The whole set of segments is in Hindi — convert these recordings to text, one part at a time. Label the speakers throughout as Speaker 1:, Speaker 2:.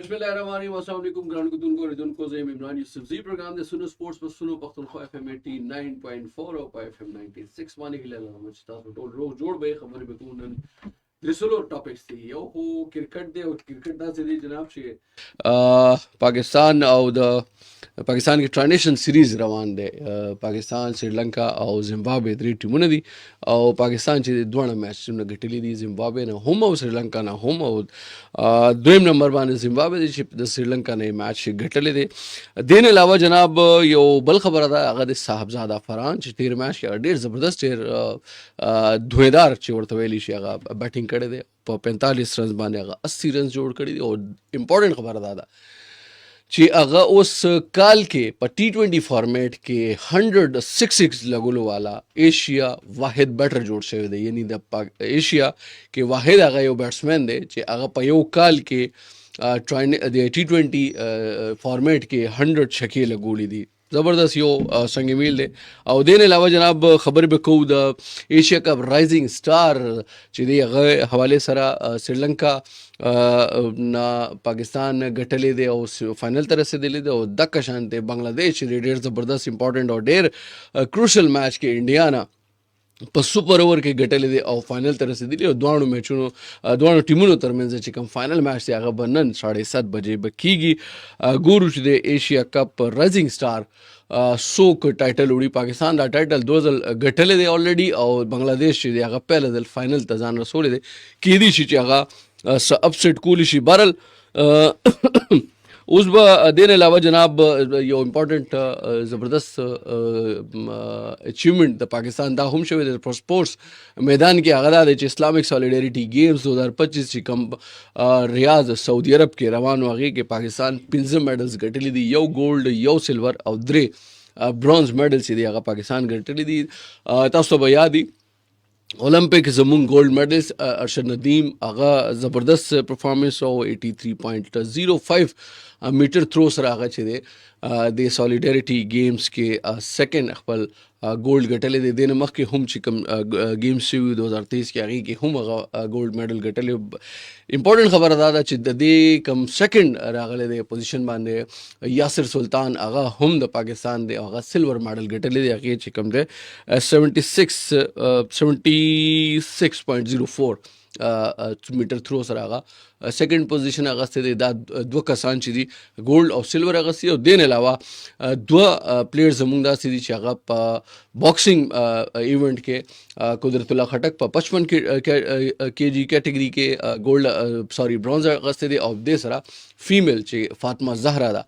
Speaker 1: बिस्मिल्लाहिर्रहमानिर्रहीम अस्सलाम वालेकुम ग्राउंड को तुमको रिदन को ज़ेम इमरान यूसुफ जी प्रोग्राम दे सुनो स्पोर्ट्स पर सुनो पख्तूनख्वा एफएम 89.4 और पे एफएम 96 माने के लिए मचता तो टोल रोज जोड़ बे खबर बेकून दिसलो टॉपिक्स थी यो हो क्रिकेट दे और क्रिकेट दा से जनाब छे पाकिस्तान और द पाकिस्तान की ट्रांजिशन सीरीज रवान दे पाकिस्तान श्रीलंका और जिम्बाब्वे दरी टीमों दी और पाकिस्तान चे दोना मैच ने गटली दी जिम्बाब्वे ना होम और श्रीलंका ना होम और दोम नंबर बाने जिम्बाब्वे द श्रीलंका ने मैच गटले दे देने अलावा जनाब यो बल खबर था अगर साहबजादा फरहान टेर मैच के डेढ़ ज़बरदस्त टेर धुएंदार चोर वेली बैटिंग करे दे 45 रन बाने 80 रन जोड़ करी और इम्पोर्टेंट खबर था ची अगा उस काल के T20 फॉर्मेट के 106 लगुलो वाला एशिया वाहिद बैटर जोड़ से दे यानी द एशिया के वाहिद अगा यो बैट्समैन दे ची अगा पयो काल के T20 फॉर्मेट के 100 छके लगोली दी ज़बरदस्त यो संग मील दे और देने अलावा जनाब खबर बेको द एशिया कप राइजिंग स्टार चिदी हवाले सरा श्रीलंका ना पाकिस्तान गटले दे और फाइनल तरह से दिले दे और दक शांति बांग्लादेश डेढ़ ज़बरदस्त इंपॉर्टेंट और डेढ़ क्रूशल मैच के इंडिया ना पर सुपर ओवर के गटले दे और फाइनल तरह से दिली और दोनों मैचों दोनों टीमों तरमें चिकम फाइनल मैच से आगे बनन 7:30 बजे बकीगी गुरुच दे एशिया कप राइजिंग स्टार सोक टाइटल उड़ी पाकिस्तान दा टाइटल 2000 गटले दे ऑलरेडी और बांग्लादेश दे आगे पहले दल फाइनल तजान रसोले दे कीदी शी आगा अपसेट कूलिशी बरल उस देने अलावा जनाब यो इम्पोर्टेंट ज़बरदस्त अचीवमेंट द पाकिस्तान दा हम शवे स्पोर्ट्स मैदान के आगदा दे इस्लामिक सॉलिडेरिटी गेम्स 2025 की कम रियाद सऊदी अरब के रवान वाक़ी के पाकिस्तान 15 मेडल्स गटली दी यो गोल्ड यो सिल्वर और द्रे ब्रॉन्ज मेडल से दी आगा पाकिस्तान गटली दी तास्तो बयादी ओलंपिक जमुन गोल्ड मेडल्स अरशद नदीम आगा ज़बरदस्त परफॉर्मेंस हो 83.05 मीटर थ्रो सर आगा छे दे सॉलिडेरिटी गेम्स के सेकेंड अखबल गोल्ड गटले दे देने मख के हम चिकम गेम्स से 2023 के आगे के हम गोल्ड मेडल गटले इंपॉर्टेंट खबर दादा चिद दे कम सेकंड रागले दे पोजीशन बांधे यासिर सुल्तान आगा हम द पाकिस्तान दे आगा सिल्वर मेडल गटले दे आगे चिकम दे 76.04 मीटर थ्रो सर आगा सेकंड पोजीशन आगा से दे दो कसान चिदी गोल्ड और सिल्वर आगा सी और देने अलावा दो प्लेयर्स जमुंदा सीधी चागा बॉक्सिंग इवेंट के कुदरतुल्ला खटक 55 केजी कैटेगरी के गोल्ड सॉरी ब्रॉन्ज आगा से दे और दे सरा फीमेल चे फातिमा जहरा दा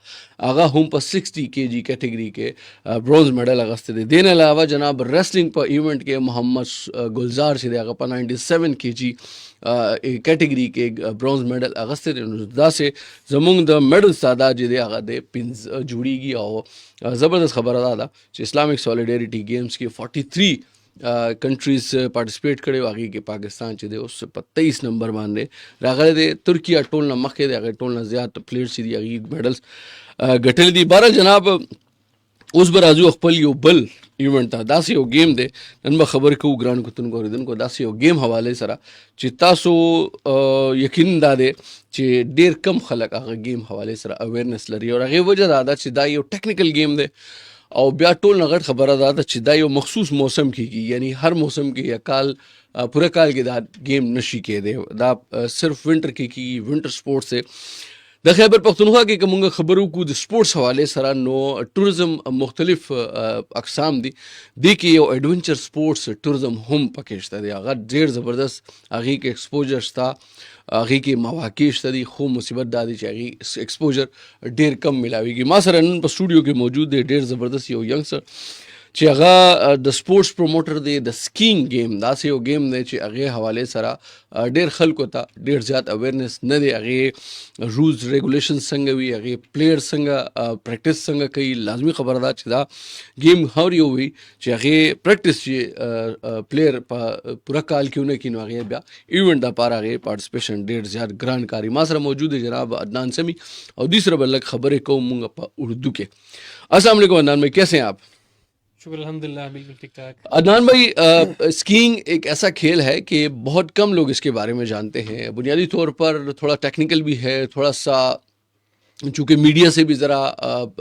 Speaker 1: आगा हम पर 60 केजी कैटेगरी के ब्रॉन्ज मेडल आगा से दे देने अलावा जनाब रेसलिंग पर इवेंट के मोहम्मद गुलजार से दे आगा पर 97 केजी कैटेगरी के ब्रॉन्ज मेडल अगस्त दा से जमुंग द मेडल सादा जिदे आगा दे पिंस जुड़ीगी और ज़बरदस्त खबर दादा इस्लामिक सॉलिडेरिटी गेम्स के 43 कंट्रीज पार्टिसिपेट करे आगे के पाकिस्तान चे दे उस 23 नंबर मान दे रागले दे तुर्किया टोलना मखे दे आगे टोलना ज़्यादा प्लेयर्स दी आगे मेडल्स गटल दी बारह जनाब उस बराजू अखपल यो बल इवेंट था दासी यो गेम दे नन खबर को ग्राउंड को तुन को रिदन को दासी यो गेम हवाले सरा चितासो यकीन दादे चे डेर कम खलक आगे गेम हवाले सरा अवेयरनेस लरी और आगे वजह दादा चिदा यो टेक्निकल गेम दे और ब्या टोल नगद खबर दादा चिदा यो मखसूस मौसम की यानी हर मौसम के या काल पूरे काल के दाद गेम नशी के दे दा सिर्फ विंटर की विंटर स्पोर्ट्स से द खैबर पख्तूनख्वा के कमूंगा खबरों को स्पोर्ट्स हवाले सरा नो टूरिज्म मुख्तलिफ अकसाम दी कि यो एडवेंचर स्पोर्ट्स टूरिज्म हम पकेशता दे अगर ढेर ज़बरदस्त आगे के एक्सपोजर्स था आगे के मवाक़िश दी खूब मुसीबत दादी चाहिए एक्सपोजर ढेर कम मिलावेगी माँ सर पर स्टूडियो के मौजूद है ढेर ज़बरदस्त यो यंगस्टर चे अगा the sports promoter they the skiing game दा से यो गेम दे चे अगे हवाले सरा डेर खल्क होता डेर ज़्यादा अवेयरनेस न दे अगे रूल्स रेगुलेशन संग भी अगे प्लेयर संग प्रैक्टिस संग कई लाजमी खबरदा दा गेम हर यो हुई चे अगे प्रैक्टिस चे प्लेयर पूरा काल क्यों न किन अगे ब्या इवेंट दा पार अगे पार्टिसिपेशन डेर ज़्यादा ग्रांड कारी मासरा मौजूद है जनाब अदनान समी और दूसरा बल्लक खबरें को मुंगा उर्दू के अस्सलाम वालेकुम अदनान भाई, कैसे हैं आप?
Speaker 2: शुक्र अल्हम्दुलिल्लाह, बिल्कुल ठीक ठाक।
Speaker 1: अदनान भाई, स्कीइंग एक ऐसा खेल है कि बहुत कम लोग इसके बारे में जानते हैं। बुनियादी तौर पर थोड़ा टेक्निकल भी है, थोड़ा सा चूँकि मीडिया से भी ज़रा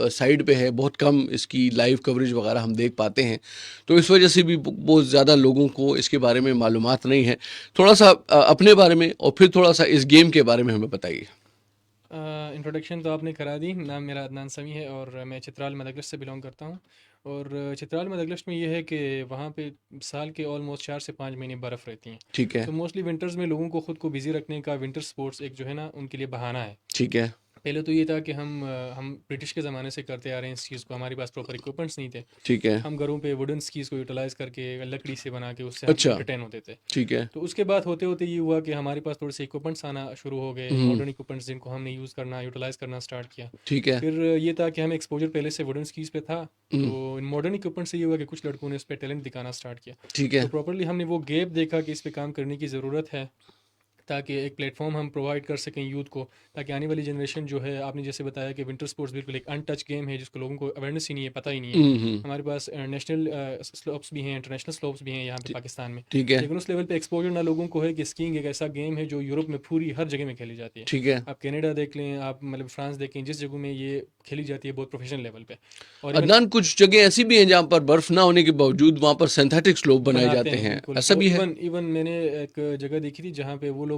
Speaker 1: साइड पे है, बहुत कम इसकी लाइव कवरेज वगैरह हम देख पाते हैं, तो इस वजह से भी बहुत ज़्यादा लोगों को इसके बारे में मालूमात नहीं है। थोड़ा सा अपने बारे में और फिर थोड़ा सा इस गेम के बारे में हमें बताइए।
Speaker 2: इंट्रोडक्शन तो आपने करा दी। नाम मेरा अदनान समी है और मैं चित्राल मदगलिश से बिलोंग करता हूँ। और चित्राल मदगलिश में ये है कि वहाँ पे साल के ऑलमोस्ट 4 से 5 महीने बर्फ़ रहती हैं।
Speaker 1: ठीक है।
Speaker 2: तो मोस्टली विंटर्स में लोगों को ख़ुद को बिज़ी रखने का विंटर स्पोर्ट्स एक जो है ना उनके लिए बहाना है।
Speaker 1: ठीक है।
Speaker 2: पहले तो ये था कि हम ब्रिटिश के ज़माने से करते आ रहे हैं इस चीज़ को, हमारे पास प्रॉपर इक्विपमेंट्स नहीं थे।
Speaker 1: ठीक है।
Speaker 2: हम घरों पे वुडन स्कीज़ को यूटिलाइज़ करके लकड़ी से बना के उससे
Speaker 1: अच्छा।
Speaker 2: हम एंटरटेन होते थे।
Speaker 1: ठीक है।
Speaker 2: तो उसके बाद होते होते ये हुआ कि हमारे पास थोड़े से इक्विपमेंट्स आना शुरू हो गए, मॉडर्न इक्विपमेंट्स जिनको हमने यूज़ करना यूटिलाइज़ करना स्टार्ट किया।
Speaker 1: ठीक है।
Speaker 2: फिर ये था कि हमें एक्सपोजर पहले से वुडन स्कीज़ पे था, तो मॉडर्न इक्विपमेंट से ये हुआ कि कुछ लड़कों ने इस पे टैलेंट दिखाना स्टार्ट किया।
Speaker 1: ठीक
Speaker 2: तो
Speaker 1: है।
Speaker 2: प्रॉपर्ली हमने वो गैप देखा कि इस पे काम करने की ज़रूरत है, ताकि एक प्लेटफॉर्म हम प्रोवाइड कर सकें यूथ को, ताकि आने वाली जनरेशन जो है, आपने जैसे बताया कि विंटर स्पोर्ट्स बिल्कुल एक अनटच गेम है जिसको लोगों को अवेयरनेस ही नहीं है, पता ही नहीं है। हमारे पास नेशनल स्लोप्स भी हैं, इंटरनेशनल स्लोप्स भी हैं यहाँ पे पाकिस्तान में,
Speaker 1: ठीक है।
Speaker 2: लेकिन उस लेवल पे एक्सपोजर ना लोगों को है कि स्कीइंग एक ऐसा गेम है जो यूरोप में पूरी हर जगह में खेली जाती है।
Speaker 1: ठीक है।
Speaker 2: आप कनाडा देख लें, आप मतलब फ्रांस देखें, जिस जगह में ये खेली जाती है बहुत प्रोफेशनल लेवल पे। और
Speaker 1: अदनान, कुछ जगह ऐसी भी हैं जहाँ पर बर्फ ना होने के बावजूद वहाँ पर सिंथेटिक स्लोप बनाए जाते हैं,
Speaker 2: बिल्कुल।
Speaker 1: ऐसा
Speaker 2: और
Speaker 1: भी है?
Speaker 2: इवन मैंने एक जगह देखी थी जहाँ पे वो लोग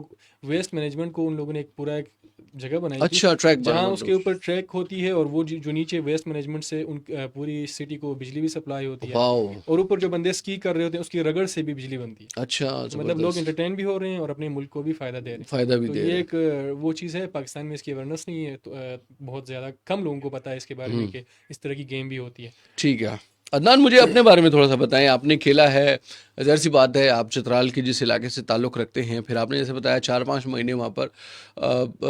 Speaker 2: वेस्ट मैनेजमेंट को उन लोगों ने एक पूरा एक जगह बनाई थी,
Speaker 1: अच्छा, ट्रैक
Speaker 2: जहाँ
Speaker 1: बराबर
Speaker 2: उसके ऊपर ट्रैक होती है और वो जो नीचे वेस्ट मैनेजमेंट से उन पूरी सिटी को बिजली भी सप्लाई होती है,
Speaker 1: वाओ।
Speaker 2: और ऊपर जो बंदे स्की कर रहे होते हैं उसकी रगड़ से भी बिजली बनती है।
Speaker 1: अच्छा,
Speaker 2: तो मतलब लोग
Speaker 1: जबरदस्त।
Speaker 2: एंटरटेन भी हो रहे हैं और अपने मुल्क को भी फ़ायदा दे रहे हैं।
Speaker 1: फायदा भी
Speaker 2: तो
Speaker 1: दे
Speaker 2: ये
Speaker 1: रहे हैं।
Speaker 2: एक वो चीज़ है, पाकिस्तान में इसकी अवेयरनेस नहीं है, तो बहुत ज़्यादा कम लोगों को पता है इसके बारे में कि इस तरह की गेम भी होती है।
Speaker 1: ठीक है। अदनान, मुझे अपने बारे में थोड़ा सा बताएं। आपने खेला है, ज़ाहिर सी बात है, आप चित्राल के जिस इलाके से ताल्लुक़ रखते हैं, फिर आपने जैसे बताया 4-5 महीने वहाँ पर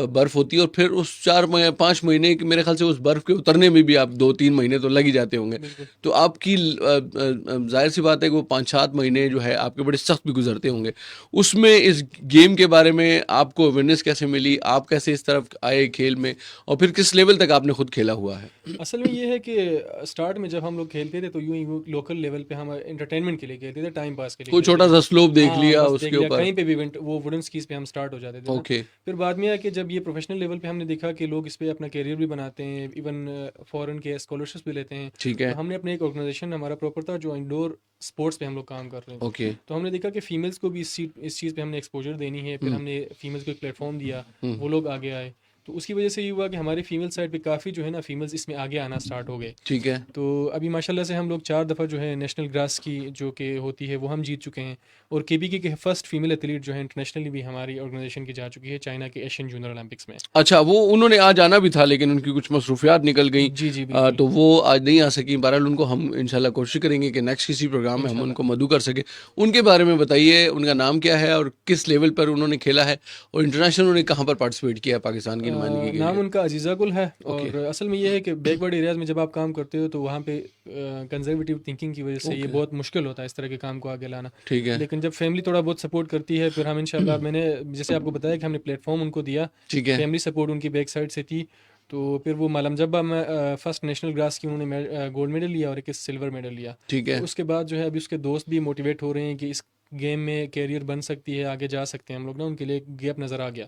Speaker 1: बर्फ़ होती है, और फिर उस 4-5 महीने के मेरे ख्याल से उस बर्फ़ के उतरने में भी आप 2-3 महीने तो लग ही जाते होंगे।
Speaker 2: बिल्कुल।
Speaker 1: तो आपकी ज़ाहिर सी बात है कि वो 5-7 महीने जो है आपके बड़े सख्त भी गुजरते होंगे। उसमें इस गेम के बारे में आपको अवेयरनेस कैसे मिली? आप कैसे इस तरफ आए खेल में, और फिर किस लेवल तक आपने खुद खेला हुआ है?
Speaker 2: असल में ये है कि स्टार्ट में जब हम लोग खेलते थे तो यूं ही लोकल लेवल पे हम एंटरटेनमेंट के लिए खेलते थे, टाइम पास के लिए
Speaker 1: कोई
Speaker 2: खेलते
Speaker 1: छोटा
Speaker 2: थे।
Speaker 1: सा स्लोप देख
Speaker 2: हाँ,
Speaker 1: लिया
Speaker 2: बस
Speaker 1: उसके
Speaker 2: देख लिया,
Speaker 1: ऊपर?
Speaker 2: कहीं पे भी वो वुडन स्कीज पे हम स्टार्ट हो जाते थे ना।
Speaker 1: ओके।
Speaker 2: फिर बाद में आया कि जब ये प्रोफेशनल लेवल पे हमने देखा कि लोग इस पे अपना करियर भी बनाते हैं, इवन फॉरेन के स्कॉलरशिप्स भी लेते हैं।
Speaker 1: ठीक
Speaker 2: तो
Speaker 1: है।
Speaker 2: हमने अपने एक ऑर्गेनाइजेशन हमारा प्रॉपर था जो इंडोर स्पोर्ट्स पे हम लोग काम कर रहे थे।
Speaker 1: ओके।
Speaker 2: तो हमने देखा कि फीमेल्स को भी इस चीज़ पे हमने एक्सपोजर देनी है। फिर हमने फीमेल्स को एक प्लेटफॉर्म दिया, वो लोग आगे आए। तो उसकी वजह से ये हुआ कि हमारे फीमेल साइड पे काफ़ी जो है ना फीमेल्स इसमें आगे आना स्टार्ट हो गए।
Speaker 1: ठीक है।
Speaker 2: तो अभी माशाल्लाह से हम लोग 4 दफ़ा जो है नेशनल ग्रास की जो कि होती है वो हम जीत चुके हैं, और केबीके के फर्स्ट फीमेल एथलीट जो है इंटरनेशनली भी हमारी ऑर्गेनाइजेशन की जा चुकी है चाइना के एशियन जूनियर ओलंपिक्स में।
Speaker 1: अच्छा, वो उन्होंने आज आना भी था लेकिन उनकी कुछ मसरूफियात निकल गई,
Speaker 2: जी जी बिल्कुल।
Speaker 1: तो वो आज नहीं आ सकी। बहरहाल उनको हम इंशाल्लाह कोशिश करेंगे कि नेक्स्ट किसी प्रोग्राम में हम
Speaker 2: इंशाल्लाह।
Speaker 1: उनको मदऊ कर सके। उनके बारे में बताइए, उनका नाम क्या है और किस लेवल पर उन्होंने खेला है, और इंटरनेशनल उन्होंने कहाँ पर पार्टिसिपेट किया है पाकिस्तान की नुमाइंदगी के
Speaker 2: नाम
Speaker 1: लिए?
Speaker 2: उनका अजीज़ा गुल है।
Speaker 1: ओके।
Speaker 2: और असल में ये है कि बैकवर्ड एरियाज़ में जब आप काम करते हो तो वहाँ पे कंजर्वेटिव थिंकिंग की वजह से ये
Speaker 1: ओके।
Speaker 2: बहुत मुश्किल होता है इस तरह के काम को आगे लाना।
Speaker 1: ठीक है।
Speaker 2: लेकिन जब फैमिली थोड़ा बहुत सपोर्ट करती है, फिर हम इंशाल्लाह, मैंने जैसे आपको बताया कि हमने प्लेटफॉर्म उनको दिया,
Speaker 1: ठीक है।
Speaker 2: फैमिली सपोर्ट उनकी बैक साइड से थी। तो फिर वो मालम जब्बा में फर्स्ट नेशनल ग्रास की उन्होंने गोल्ड मेडल लिया और एक सिल्वर मेडल लिया।
Speaker 1: ठीक है।
Speaker 2: तो उसके बाद जो है अभी उसके दोस्त भी मोटिवेट हो रहे हैं कि इस गेम में कैरियर बन सकती है, आगे जा सकते हैं हम लोग ना, उनके लिए एक गैप नज़र आ गया।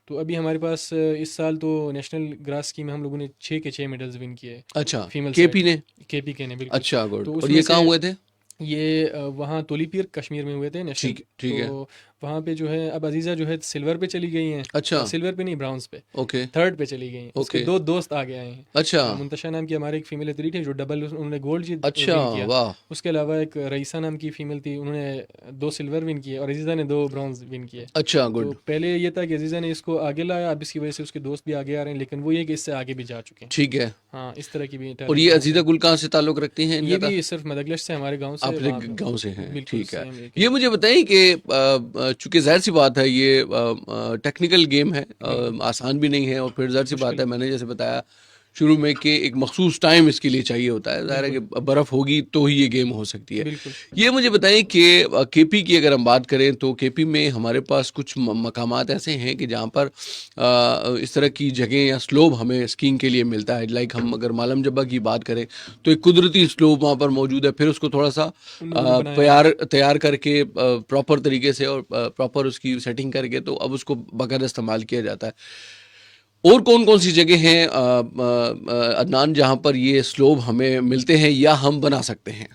Speaker 2: तो अभी हमारे पास इस साल तो नेशनल ग्रास की में हम लोगों ने 6 के 6 मेडल्स विन किए
Speaker 1: अच्छा,
Speaker 2: फीमेल
Speaker 1: केपी ने?
Speaker 2: केपी के ने, बिल्कुल।
Speaker 1: अच्छा, गुड।
Speaker 2: तो
Speaker 1: और
Speaker 2: उसमें
Speaker 1: ये कहाँ
Speaker 2: से
Speaker 1: हुए थे?
Speaker 2: ये वहाँ तोलीपीर कश्मीर में हुए थे नेशनल।
Speaker 1: ठीक है।
Speaker 2: तो वहाँ पे जो है अब अजीज़ा जो है सिल्वर पे चली गई हैं।
Speaker 1: अच्छा।
Speaker 2: सिल्वर पे नहीं, ब्राउन्स पे,
Speaker 1: ओके।
Speaker 2: थर्ड पे चली गई हैं। उसके
Speaker 1: ओके।
Speaker 2: 2 दोस्त आगे आए हैं।
Speaker 1: अच्छा।
Speaker 2: मुंतशा नाम की हमारे एक फीमेल एथलीट है जो डबल उन्होंने गोल्ड
Speaker 1: अच्छा,
Speaker 2: विन किया।
Speaker 1: वाह।
Speaker 2: उसके अलावा एक रईसा नाम की फीमेल थी, उन्होंने 2 सिल्वर विन किए, और अजीज़ा ने 2 ब्रॉन्ज विन किए।
Speaker 1: अच्छा,
Speaker 2: तो
Speaker 1: गुड।
Speaker 2: पहले ये था कि अजीज़ा ने इसको आगे लाया, अब इसकी वजह से उसके दोस्त भी आगे आ रहे हैं, लेकिन वो ये कि इससे आगे भी जा चुके हैं।
Speaker 1: ठीक है।
Speaker 2: हाँ, इस तरह की भी
Speaker 1: और ये
Speaker 2: talent
Speaker 1: अजीज़ा गुल कहाँ से ताल्लुक़ रखती हैं?
Speaker 2: ये
Speaker 1: इनका
Speaker 2: भी सिर्फ मदगलश से, हमारे गांव से,
Speaker 1: अपने
Speaker 2: वहाँ पे।
Speaker 1: गांव से हैं?
Speaker 2: बिल्कुल
Speaker 1: ठीक है।
Speaker 2: सेम एक
Speaker 1: ये मुझे बताइए कि चूंकि जाहिर सी बात है ये टेक्निकल गेम है, आसान भी नहीं है, और फिर जाहिर सी बात है, मैंने जैसे बताया शुरू में कि एक मखसूस टाइम इसके लिए चाहिए होता है। ज़ाहिर है कि बर्फ़ होगी तो ही ये गेम हो सकती है।
Speaker 2: बिल्कुल।
Speaker 1: ये मुझे बताएं कि केपी की अगर हम बात करें तो केपी में हमारे पास कुछ मकामात ऐसे हैं कि जहाँ पर इस तरह की जगह या स्लोप हमें स्कीइंग के लिए मिलता है। लाइक हम अगर मालम जब्बा की बात करें तो एक कुदरती स्लोप वहाँ पर मौजूद है, फिर उसको थोड़ा सा तैयार करके प्रॉपर तरीके से और प्रॉपर उसकी सेटिंग करके तो अब उसको बाकायदा इस्तेमाल किया जाता है। और कौन कौन सी जगह हैं अदनान जहाँ पर ये स्लोप हमें मिलते हैं या हम बना सकते हैं?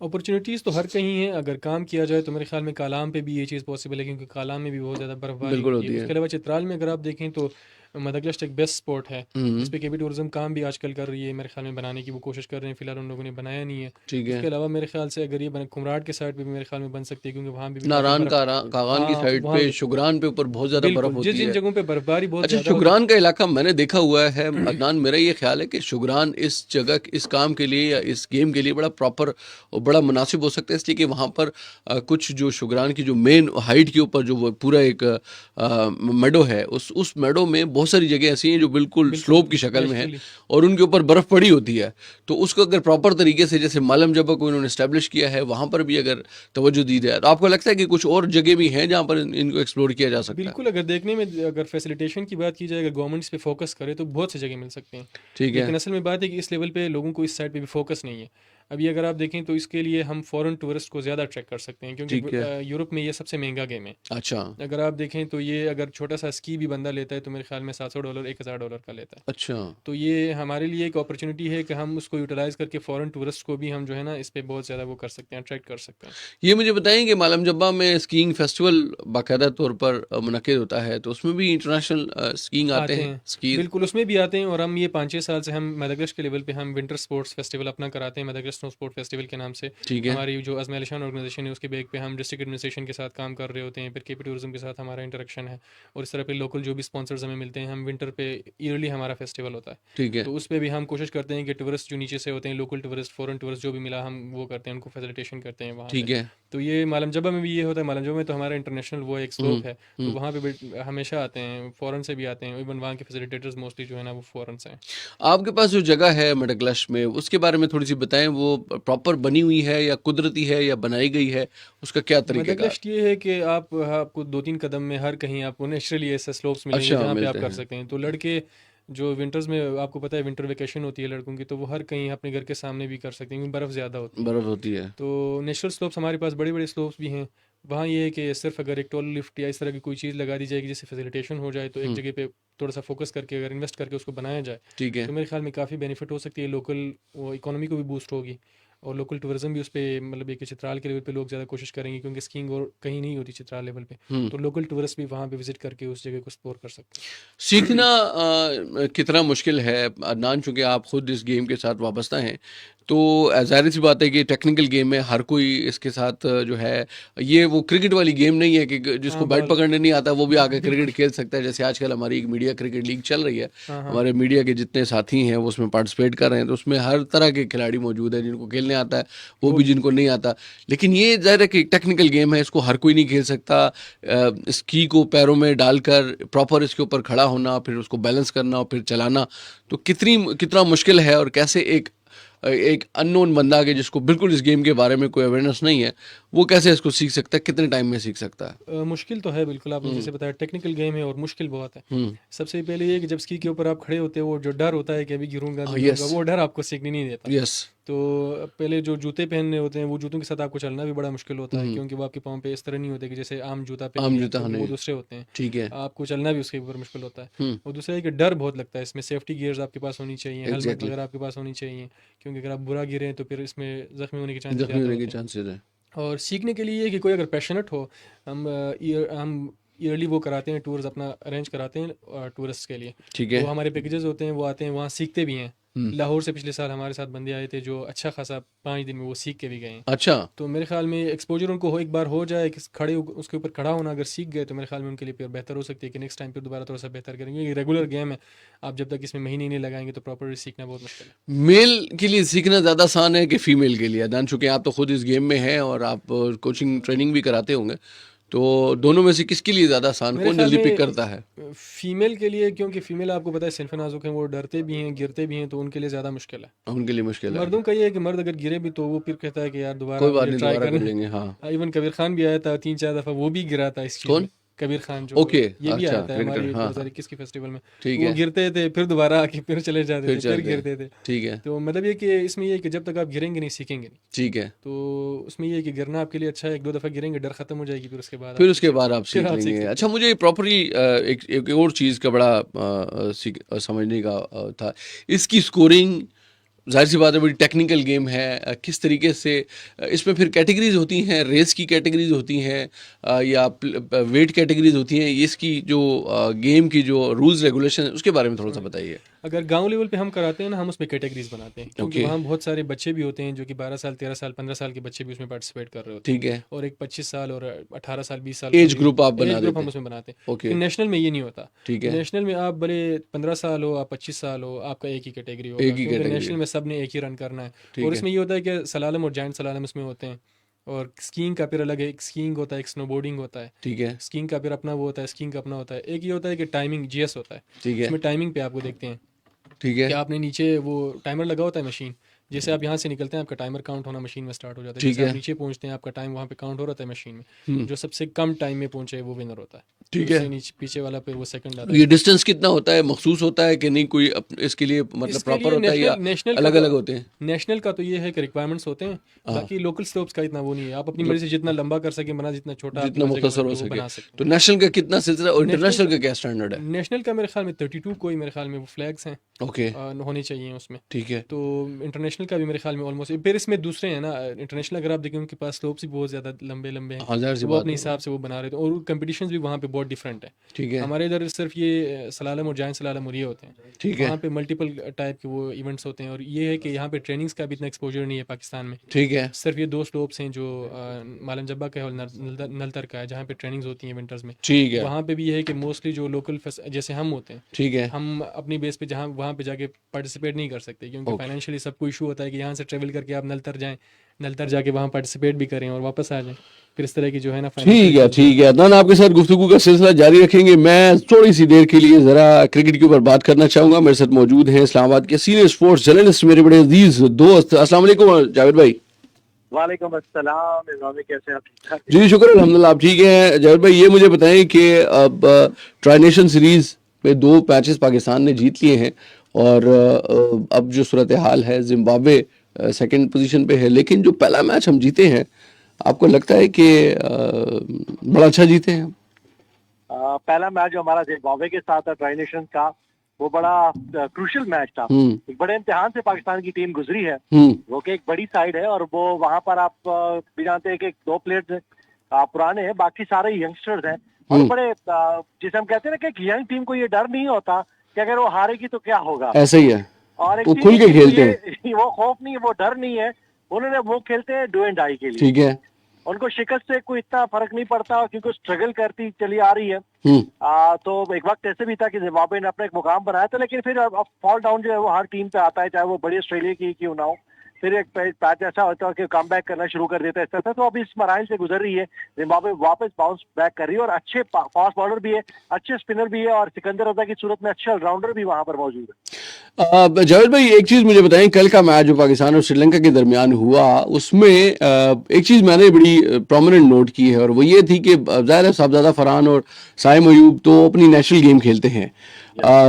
Speaker 2: अपॉर्चुनिटीज़ तो हर कहीं हैं, अगर काम किया जाए तो मेरे ख्याल में कालाम पे भी ये चीज़ पॉसिबल है, क्योंकि कालाम में भी बहुत ज़्यादा बर्फबारी
Speaker 1: बिल्कुल
Speaker 2: होती है।
Speaker 1: होती है।
Speaker 2: उसके अलावा चित्राल में अगर आप देखें तो मदगलश्त एक बेस्ट स्पॉट है, जिस
Speaker 1: हम्म।
Speaker 2: पे केवी टूरिज्म काम भी आजकल कर रही है, मेरे ख्याल में बनाने की वो कोशिश कर रहे हैं, फिलहाल उन लोगों ने बनाया नहीं है।
Speaker 1: ठीक है।
Speaker 2: उसके अलावा मेरे ख्याल से अगर ये कुमराट के साइड पे भी मेरे ख्याल में बन सकती है, क्योंकि वहाँ पे भी काफ़ी
Speaker 1: नारान
Speaker 2: बर्फ़।
Speaker 1: कागान की
Speaker 2: हाँ
Speaker 1: साइड
Speaker 2: वहाँ
Speaker 1: पे शुगरान पे ऊपर बहुत ज़्यादा बर्फ़
Speaker 2: बिल्कुल, जिस
Speaker 1: होती
Speaker 2: जिन
Speaker 1: है।
Speaker 2: जगहों पे बर्फबारी बहुत
Speaker 1: अच्छा,
Speaker 2: ज़्यादा होती
Speaker 1: शुगरान का इलाका मैंने देखा हुआ है अदनान, मेरा ये ख्याल है कि शुगरान इस जगह इस काम के लिए या इस गेम के लिए बड़ा प्रॉपर और बड़ा मुनासिब हो सकता है, इसलिए कि वहाँ पर कुछ जो शुगरान की जो मेन हाइट के ऊपर जो वो पूरा एक मेडो है, उस मेडो में बहुत सारी जगह ऐसी हैं जो बिल्कुल
Speaker 2: बिल्कुल
Speaker 1: स्लोप की शक्ल में है
Speaker 2: नेचुरली।
Speaker 1: और उनके ऊपर बर्फ़ पड़ी होती है। तो उसको अगर प्रॉपर तरीके से जैसे मालम जबा को इन्होंने इस्टेब्लिश किया है, वहाँ पर भी अगर तवज्जो दी जाए तो आपको लगता है कि कुछ और जगह भी हैं जहाँ पर इनको एक्सप्लोर किया जा सकता है?
Speaker 2: बिल्कुल, अगर देखने में अगर फैसिलिटेशन की बात की जाए, अगर गवर्नमेंट इस पे फोकस करे तो बहुत सी जगह मिल सकते हैं।
Speaker 1: ठीक है।
Speaker 2: लेकिन असल में बात है कि इस लेवल पे लोगों को इस साइड पे भी फोकस नहीं है। अभी अगर आप देखें तो इसके लिए हम फॉरेन टूरिस्ट को ज़्यादा अट्रैक्ट कर सकते हैं, क्योंकि
Speaker 1: ठीक है।
Speaker 2: यूरोप में ये सबसे महंगा गेम है।
Speaker 1: अच्छा।
Speaker 2: अगर आप देखें तो ये अगर छोटा सा स्की भी बंदा लेता है तो मेरे ख्याल में $700 $1000 का लेता है।
Speaker 1: अच्छा।
Speaker 2: तो ये हमारे लिए एक अपॉर्चुनिटी है कि हम उसको यूटिलाइज़ करके फॉरेन टूरिस्ट को भी हम जो है ना इस पे बहुत ज़्यादा वो कर सकते हैं, अट्रैक्ट कर सकते हैं।
Speaker 1: ये मुझे बताएं कि मालम जब्बा में स्कीइंग फेस्टिवल बाकायदा तौर पर मुनक्किद होता है, तो उसमें भी इंटरनेशनल स्कीइंग आते
Speaker 2: आते
Speaker 1: हैं
Speaker 2: हैं,
Speaker 1: स्कीर?
Speaker 2: बिल्कुल उसमें भी आते हैं। और हम ये 5-6 साल से हम मदगश के लेवल पे हम विंटर स्पोर्ट्स फेस्टिवल अपना कराते हैं, मदगश स्नो स्पोर्ट फेस्टिवल के नाम से।
Speaker 1: ठीक है।
Speaker 2: हमारी जो अज़म अली शान ऑर्गेनाइजेशन है उसके बेग पे हम डिस्ट्रिक्ट एडमिनिस्ट्रेशन के साथ काम कर रहे होते हैं, फिर केपी टूरिज्म के साथ हमारा इंटरेक्शन है, और इस तरह पे लोकल जो भी स्पॉन्सर्स हमें मिलते हैं, हम विंटर पे ईयरली हमारा फेस्टिवल होता है।
Speaker 1: ठीक है।
Speaker 2: तो उस पे भी हम कोशिश करते हैं कि टूरिस्ट जो नीचे से होते हैं, लोकल टूरिस्ट, फॉरेन टूरिस्ट जो भी मिला, हम वो करते हैं, उनको फैसिलिटेशन करते हैं वहाँ पे।
Speaker 1: ठीक है।
Speaker 2: तो ये मालम जबा में भी ये होता है। मालम जबा में तो हमारा इंटरनेशनल वो एक
Speaker 1: हम्म।
Speaker 2: स्लोप है, तो
Speaker 1: हम्म।
Speaker 2: वहाँ पे हमेशा आते हैं, फ़ॉरेन से भी आते हैं, इवन वहाँ के फैसिलिटेटर्स मोस्टली जो है ना वो फ़ॉरेन से हैं।
Speaker 1: आपके पास जो जगह है मडगलश में, उसके बारे में थोड़ी सी बताएं, वो प्रॉपर बनी हुई है या कुदरती है या बनाई गई है, उसका क्या तरीक़ेकार?
Speaker 2: मदगलश्त ये है कि आपको 2-3 कदम में हर कहीं आपको नेचुरली ऐसे स्लोप्स मिलेंगे
Speaker 1: अच्छा,
Speaker 2: जहाँ पे आप
Speaker 1: मिलते
Speaker 2: कर
Speaker 1: हैं।
Speaker 2: सकते हैं। तो लड़के जो विंटर्स में, आपको पता है विंटर वेकेशन होती है लड़कों की, तो वो हर कहीं अपने घर के सामने भी कर सकते हैं, क्योंकि बर्फ़ ज़्यादा होती है।
Speaker 1: बर्फ़ होती है।
Speaker 2: तो नेचुरल स्लोप्स हमारे पास बड़े बड़े स्लोप्स भी हैं। वहाँ ये है कि सिर्फ अगर एक टॉल लिफ्ट या इस तरह की कोई चीज़ लगा दी जाएगी जिससे फैसिलिटेशन हो जाए, तो एक
Speaker 1: हम्म।
Speaker 2: जगह पे थोड़ा सा फोकस करके अगर इन्वेस्ट करके उसको बनाया जाए,
Speaker 1: ठीक है।
Speaker 2: तो मेरे ख्याल में काफ़ी बेनिफिट हो सकती है। लोकल वो इकोनॉमी को भी बूस्ट होगी, और लोकल टूरिज्म भी उस पर, मतलब एक चित्राल के लेवल पे लोग ज़्यादा कोशिश करेंगे, क्योंकि स्कीइंग और कहीं नहीं होती चित्राल लेवल पे।
Speaker 1: हम्म।
Speaker 2: तो लोकल टूरिस्ट भी वहाँ पे विजिट करके उस जगह को एक्सप्लोर कर सकते
Speaker 1: सीखना कितना मुश्किल है अदनान, चूँकि आप खुद इस गेम के साथ वाबस्ता हैं, तो ज़ाहिर सी बात है कि टेक्निकल गेम है, हर कोई इसके साथ जो है, ये वो क्रिकेट वाली गेम नहीं है कि
Speaker 2: हैं।
Speaker 1: जिसको
Speaker 2: हाँ
Speaker 1: बैट
Speaker 2: बॉल।
Speaker 1: पकड़ने नहीं आता वो भी आके
Speaker 2: बिल्कुल।
Speaker 1: क्रिकेट खेल सकता है। जैसे आजकल हमारी एक मीडिया क्रिकेट लीग चल रही है,
Speaker 2: हाँ हाँ।
Speaker 1: हमारे मीडिया के जितने साथी हैं वो उसमें पार्टिसिपेट कर रहे हैं, तो उसमें हर तरह के खिलाड़ी मौजूद हैं, जिनको खेलने आता है, वो
Speaker 2: वो
Speaker 1: भी जिनको नहीं आता। लेकिन ये ज़ाहिर है कि टेक्निकल गेम है, इसको हर कोई नहीं खेल सकता। स्की को पैरों में डालकर प्रॉपर इसके ऊपर खड़ा होना, फिर उसको बैलेंस करना और फिर चलाना, तो कितना मुश्किल है। और कैसे एक अननोन बंदा के जिसको बिल्कुल इस गेम के बारे में कोई अवेयरनेस नहीं है, वो कैसे इसको सीख सकता है, कितने टाइम में सीख सकता है?
Speaker 2: मुश्किल तो है बिल्कुल, आपने
Speaker 1: हम्म।
Speaker 2: जैसे बताया टेक्निकल गेम है और मुश्किल बहुत है।
Speaker 1: हम्म।
Speaker 2: सबसे पहले ये कि जब स्की के ऊपर आप खड़े होते हो, वो जो डर होता है कि अभी गिरूंगा नहीं गिरूंगा,
Speaker 1: यस।
Speaker 2: वो डर आपको सीखने नहीं देता।
Speaker 1: यस।
Speaker 2: तो पहले जो जूते पहनने होते हैं, वो जूतों के साथ आपको चलना भी बड़ा मुश्किल होता है,
Speaker 1: हम्म।
Speaker 2: क्योंकि वो आपके पाँव पे इस तरह नहीं होते कि जैसे आम जूता पहन
Speaker 1: आम
Speaker 2: लिया,
Speaker 1: जूता
Speaker 2: तो
Speaker 1: नहीं।
Speaker 2: वो दूसरे होते हैं।
Speaker 1: ठीक है।
Speaker 2: आपको चलना भी उसके ऊपर मुश्किल होता है।
Speaker 1: हम्म।
Speaker 2: और दूसरा है कि डर बहुत लगता है इसमें। सेफ्टी गियर्स आपके पास होनी चाहिए, हेलमेट
Speaker 1: एग्जैक्टली।
Speaker 2: वगैरह आपके पास होनी चाहिए, क्योंकि अगर आप बुरा गिरे तो फिर इसमें ज़ख्मी होने के चांसेस
Speaker 1: जख्मी
Speaker 2: ज़्यादा
Speaker 1: होने के
Speaker 2: होते हैं।
Speaker 1: चांसेस है।
Speaker 2: और सीखने के लिए कि कोई अगर पैशनेट हो, हम ईयरली वो कराते हैं, टूर्स अपना अरेंज कराते हैं टूरिस्ट के लिए।
Speaker 1: ठीक
Speaker 2: तो
Speaker 1: है।
Speaker 2: हमारे पैकेजेस होते हैं, वो आते हैं वहाँ सीखते भी हैं।
Speaker 1: हम्म।
Speaker 2: लाहौर से पिछले साल हमारे साथ बंदे आए थे जो अच्छा खासा 5 दिन में वो सीख के भी गए हैं।
Speaker 1: अच्छा।
Speaker 2: तो मेरे ख्याल में एक्सपोजर उनको एक बार हो जाए कि उसके ऊपर खड़ा होना अगर सीख गए, तो मेरे ख्याल में उनके लिए फिर बेहतर हो सकती है कि नेक्स्ट टाइम फिर दोबारा थोड़ा सा बेहतर करेंगे। ये रेगुलर गेम है, आप जब तक इसमें महीने नहीं लगाएंगे तो प्रॉपरली सीखना बहुत मुश्किल है।
Speaker 1: मेल के लिए सीखना ज़्यादा आसान है कि फ़ीमेल के लिए अदनान, चूँकि आप तो खुद इस गेम में हैं और आप कोचिंग ट्रेनिंग भी कराते होंगे, तो दोनों में से किसके लिए ज़्यादा आसान,
Speaker 2: मेरे
Speaker 1: कौन
Speaker 2: ख्याल
Speaker 1: जल्दी पिक
Speaker 2: में
Speaker 1: करता है?
Speaker 2: फीमेल के लिए, क्योंकि फीमेल आपको पता है सिनफ नाजुक हैं, वो डरते भी हैं, गिरते भी हैं, तो उनके लिए ज़्यादा मुश्किल है।
Speaker 1: उनके लिए मुश्किल है।
Speaker 2: मर्दों का ये है कि मर्द अगर गिरे भी तो वो फिर कहता है कि यार दोबारा
Speaker 1: कोई बात
Speaker 2: मुझे
Speaker 1: नहीं,
Speaker 2: ट्राई
Speaker 1: दोबारा कर
Speaker 2: करना
Speaker 1: लेंगे। हाँ।
Speaker 2: है। इवन कबीर खान भी आया था 3-4 दफ़ा, वो भी गिरा था इस चीज़
Speaker 1: कौन?
Speaker 2: में। कबीर खान जो
Speaker 1: ओके,
Speaker 2: ये भी
Speaker 1: अच्छा,
Speaker 2: आया था
Speaker 1: विन
Speaker 2: हमारी
Speaker 1: कर, हाँ,
Speaker 2: 2021 के फेस्टिवल में।
Speaker 1: ठीक
Speaker 2: वो
Speaker 1: है,
Speaker 2: गिरते थे फिर दोबारा आके फिर चले जाते
Speaker 1: फिर
Speaker 2: थे फिर
Speaker 1: चलते हैं,
Speaker 2: गिरते थे।
Speaker 1: ठीक है,
Speaker 2: तो मतलब ये कि इसमें ये है कि जब तक आप गिरेंगे नहीं सीखेंगे नहीं।
Speaker 1: ठीक है।
Speaker 2: तो उसमें ये है कि गिरना आपके लिए अच्छा है, एक दो दफ़ा गिरेंगे डर ख़त्म हो जाएगी, फिर उसके बाद
Speaker 1: फिर
Speaker 2: आप
Speaker 1: उसके
Speaker 2: सीख
Speaker 1: बाद आप
Speaker 2: सकते फिर
Speaker 1: सीख
Speaker 2: आप सीख
Speaker 1: लेंगे।
Speaker 2: सकते
Speaker 1: अच्छा,
Speaker 2: हैं।
Speaker 1: मुझे प्रॉपर्ली एक एक और चीज़ का बड़ा समझने का था, इसकी स्कोरिंग ज़ाहिर सी बात है बड़ी टेक्निकल गेम है। किस तरीके से इसमें फिर कैटेगरीज होती हैं, रेस की कैटेगरीज होती हैं या वेट कैटेगरीज होती हैं, ये इसकी जो गेम की जो रूल्स रेगुलेशन है उसके बारे में थोड़ा सा
Speaker 2: राइट।
Speaker 1: बताइए।
Speaker 2: अगर गांव लेवल पे हम कराते हैं ना, हम उसमें कैटेगरीज बनाते हैं, क्योंकि
Speaker 1: ओके,
Speaker 2: वहाँ बहुत सारे बच्चे भी होते हैं जो कि 12 साल 13 साल 15 साल के बच्चे भी उसमें पार्टिसिपेट कर रहे होते हैं।
Speaker 1: ठीक है,
Speaker 2: और एक 25 साल और 18 साल 20 साल का
Speaker 1: एज
Speaker 2: भी
Speaker 1: ग्रुप आप
Speaker 2: एज
Speaker 1: बना
Speaker 2: ग्रुप
Speaker 1: देते
Speaker 2: हम
Speaker 1: हैं।
Speaker 2: उसमें बनाते हैं।
Speaker 1: ओके,
Speaker 2: लेकिन नेशनल में ये नहीं होता।
Speaker 1: ठीक है,
Speaker 2: नेशनल में आप भले 15 साल हो, आप 25 साल हो, आपका एक ही कैटेगरी होगा,
Speaker 1: एक ही
Speaker 2: क्योंकि
Speaker 1: कैटेगरी
Speaker 2: नेशनल
Speaker 1: है,
Speaker 2: में सब ने एक ही रन करना है।
Speaker 1: ठीक
Speaker 2: और
Speaker 1: है,
Speaker 2: इसमें ये होता है कि सलालम और जाइंट सलालम इसमें होते हैं। और स्कीइंग का फिर अलग है, एक स्कीइंग होता है, एक स्नोबोर्डिंग होता है।
Speaker 1: ठीक है,
Speaker 2: स्कीइंग का फिर अपना वो होता है, स्कीइंग का अपना होता है। एक ये होता है कि टाइमिंग जीएस होता है।
Speaker 1: ठीक है,
Speaker 2: उसमें टाइमिंग पे आपको देखते हैं
Speaker 1: ठीक
Speaker 2: कि
Speaker 1: है,
Speaker 2: आपने नीचे वो टाइमर लगा होता है मशीन। जैसे आप यहाँ से निकलते हैं आपका टाइमर काउंट होना मशीन में स्टार्ट हो जाता है।
Speaker 1: ठीक
Speaker 2: जैसे आप
Speaker 1: है,
Speaker 2: नीचे पहुँचते हैं आपका टाइम वहाँ पे काउंट हो रहा है मशीन में।
Speaker 1: हम्म,
Speaker 2: जो सबसे कम टाइम में पहुँचे वो विनर होता है। फिर
Speaker 1: ठीक है।
Speaker 2: उससे नीचे पीछे वाला फिर वो सेकंड आता है।
Speaker 1: ये डिस्टेंस कितना होता है, मखसूस होता है कि नहीं, कोई इसके लिए मतलब
Speaker 2: इसके
Speaker 1: प्रॉपर
Speaker 2: लिए
Speaker 1: होता है या
Speaker 2: नेशनल नेशनल का
Speaker 1: अलग
Speaker 2: तो
Speaker 1: अलग होते हैं?
Speaker 2: नेशनल का तो ये है कि रिक्वायरमेंट्स होते हैं।
Speaker 1: हाँ,
Speaker 2: बाकी लोकल स्लोप्स का इतना वो नहीं है। आप अपनी
Speaker 1: मतलब
Speaker 2: मर्जी से जितना लंबा कर सकें बना, जितना छोटा आपकी
Speaker 1: जितना
Speaker 2: मर्जी का
Speaker 1: मुख्तसर हो
Speaker 2: वो
Speaker 1: सके।
Speaker 2: बना सकते
Speaker 1: तो
Speaker 2: हैं।
Speaker 1: नेशनल का कितना सिलसिला और
Speaker 2: नेशनल
Speaker 1: इंटरनेशनल
Speaker 2: का
Speaker 1: का क्या स्टैंडर्ड है?
Speaker 2: नेशनल का मेरे ख्याल में 32 कोई मेरे ख्याल में वो फ्लैग्स हैं
Speaker 1: ओके,
Speaker 2: होने चाहिए उसमें।
Speaker 1: ठीक है,
Speaker 2: तो इंटरनेशनल का भी मेरे ख्याल में ऑलमोस्ट फिर इसमें दूसरे हैं ना। इंटरनेशनल अगर आप देखें उनके पास स्लोप्स भी बहुत ज़्यादा लंबे लंबे हैं।
Speaker 1: हाँ, ज़ाहिर सी
Speaker 2: तो वो
Speaker 1: बात
Speaker 2: अपने
Speaker 1: है,
Speaker 2: हिसाब से वो बना रहे थे, और कंपटीशंस भी वहाँ पे बहुत डिफरेंट है।
Speaker 1: ठीक है,
Speaker 2: हमारे इधर सिर्फ ये सलालम और जाइंट सलालम और ये होते हैं।
Speaker 1: ठीक है,
Speaker 2: वहाँ पे मल्टीपल टाइप के वो इवेंट्स होते हैं। और ये है कि यहाँ पे ट्रेनिंग्स का भी इतना एक्सपोजर नहीं है पाकिस्तान में।
Speaker 1: ठीक है,
Speaker 2: सिर्फ ये दो स्लोप्स हैं जो मालन जब्बा का है और नलतर का है, जहाँ पे ट्रेनिंग्स होती हैं विंटर्स में।
Speaker 1: ठीक है,
Speaker 2: वहाँ पे भी ये है कि मोस्टली जो लोकल जैसे हम होते हैं,
Speaker 1: ठीक है,
Speaker 2: हम अपनी बेस पे जहाँ वहाँ पे जाके पार्टिसिपेट नहीं कर सकते, क्योंकि
Speaker 1: ओके,
Speaker 2: फाइनेंशियली सबको इशू होता है कि यहाँ से ट्रेवल करके आप नलतर जाएं, नलतर जाके वहाँ पार्टिसिपेट भी करें और वापस आ जाएं। फिर इस तरह की जो है ना फाइनेंशियल
Speaker 1: ठीक है,
Speaker 2: इशूज़ भी
Speaker 1: ठीक
Speaker 2: होते
Speaker 1: है।
Speaker 2: हैं।
Speaker 1: अदनान, आपके साथ गुफ्तगू का सिलसिला जारी रखेंगे। मैं थोड़ी सी देर के लिए ज़रा क्रिकेट के ऊपर बात करना चाहूँगा। मेरे साथ मौजूद हैं इस्लामाबाद के सीनियर स्पोर्ट्स जर्नलिस्ट, मेरे बड़े अजीज दोस्त। अस्सलाम वालेकुम जावेद भाई।
Speaker 3: वालेकुम अस्सलाम इमाम, कैसे हैं आप? ठीक ठाक?
Speaker 1: जी शुक्र, अल्हम्दुलिल्लाह आप ठीक हैं। जावेद भाई, ये मुझे बताएं कि अब ट्राई नेशन सीरीज में 2 मैचेस पाकिस्तान ने जीत लिए हैं और अब जो सूरत हाल है, जिम्बाब्वे सेकंड पोजीशन पे है, लेकिन जो पहला मैच हम जीते हैं, आपको लगता है कि बड़ा अच्छा जीते हैं?
Speaker 3: पहला मैच जो हमारा जिम्बाब्वे के साथ था ट्राई नेशंस का, वो बड़ा क्रूशियल मैच था। एक बड़े इम्तिहान से पाकिस्तान की टीम गुजरी है। वो कि एक बड़ी साइड है और वो वहां पर आप भी जानते हैं कि 2 प्लेयर्स पुराने हैं, बाकी सारे यंगस्टर्स हैं। और बड़े जिसे हम कहते हैं ना कि एक यंग टीम को ये डर नहीं होता कि अगर वो हारेगी तो क्या होगा।
Speaker 1: ऐसा ही है,
Speaker 3: और एक
Speaker 1: वो
Speaker 3: टीम
Speaker 1: खुल के
Speaker 3: को
Speaker 1: खेलते हैं।
Speaker 3: वो खौफ नहीं है, वो डर नहीं है। उन्होंने वो खेलते हैं डू एंड डाई के लिए।
Speaker 1: ठीक है,
Speaker 3: उनको शिकस्त से कोई इतना फर्क नहीं पड़ता, क्योंकि स्ट्रगल करती चली आ रही है। तो एक वक्त ऐसे भी था कि जिम्बाब्वे ने अपना एक मुकाम बनाया था, लेकिन फिर अब फॉल डाउन जो है वो हर टीम पे आता है, चाहे वो बड़ी ऑस्ट्रेलिया की क्यों ना हो। फिर एक पैच ऐसा होता है कि कम बैक करना शुरू कर देता है इस तरह से। तो अभी इस मराइल से गुजर रही है जिम्बाब्वे, वापस बाउंस बैक कर रही है। और अच्छे फास्ट बॉलर भी है, अच्छे स्पिनर भी है, और सिकंदर रजा की सूरत में अच्छे ऑलराउंडर भी वहां पर मौजूद है।
Speaker 1: जावेद भाई, एक चीज मुझे बताएं, कल का मैच जो पाकिस्तान और श्रीलंका के दरमियान हुआ, उसमें एक चीज मैंने बड़ी प्रोमिनेंट नोट की है, और वो ये थी कि ज़ाहिर है साहबजादा फरहान और साइम अयूब तो अपनी नेशनल गेम खेलते हैं।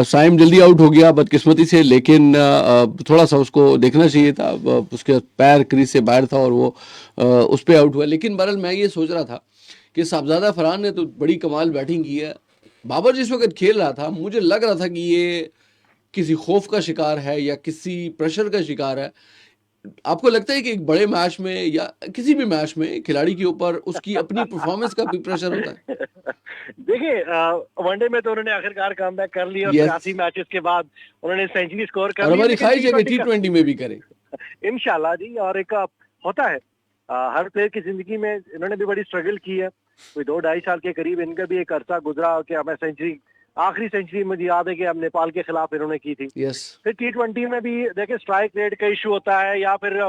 Speaker 1: साइम जल्दी आउट हो गया बदकिस्मती से, लेकिन थोड़ा सा उसको देखना चाहिए था। उसके पैर क्रीज से बाहर था और वो उस पर आउट हुआ। लेकिन बहरहाल मैं ये सोच रहा था कि साहबजादा फरहान ने तो बड़ी कमाल बैटिंग की है। बाबर जिस वक्त खेल रहा था, मुझे लग रहा था कि ये किसी खौफ का शिकार है या किसी प्रेशर का शिकार है। आपको लगता है कि एक बड़े मैच में या किसी भी मैच में खिलाड़ी के ऊपर उसकी अपनी परफॉर्मेंस का भी प्रेशर होता है?
Speaker 3: देखिए, वनडे में तो उन्होंने आखिरकार कमबैक कर लिया और 83 मैचेस के बाद उन्होंने सेंचुरी स्कोर कर
Speaker 1: और
Speaker 3: ली।
Speaker 1: हमारी ख्वाहिश है कि T20 में भी करें
Speaker 3: इंशाल्लाह जी। और एक होता है हर प्लेयर की जिंदगी में, इन्होंने भी बड़ी स्ट्रगल की है। कोई 2-2.5 साल के करीब इनका भी एक अरसा गुजरा कि हमें सेंचुरी, आखिरी सेंचुरी मुझे याद है कि हम नेपाल के खिलाफ इन्होंने की थी। फिर T20 में भी देखिए स्ट्राइक रेट का इशू होता है, या फिर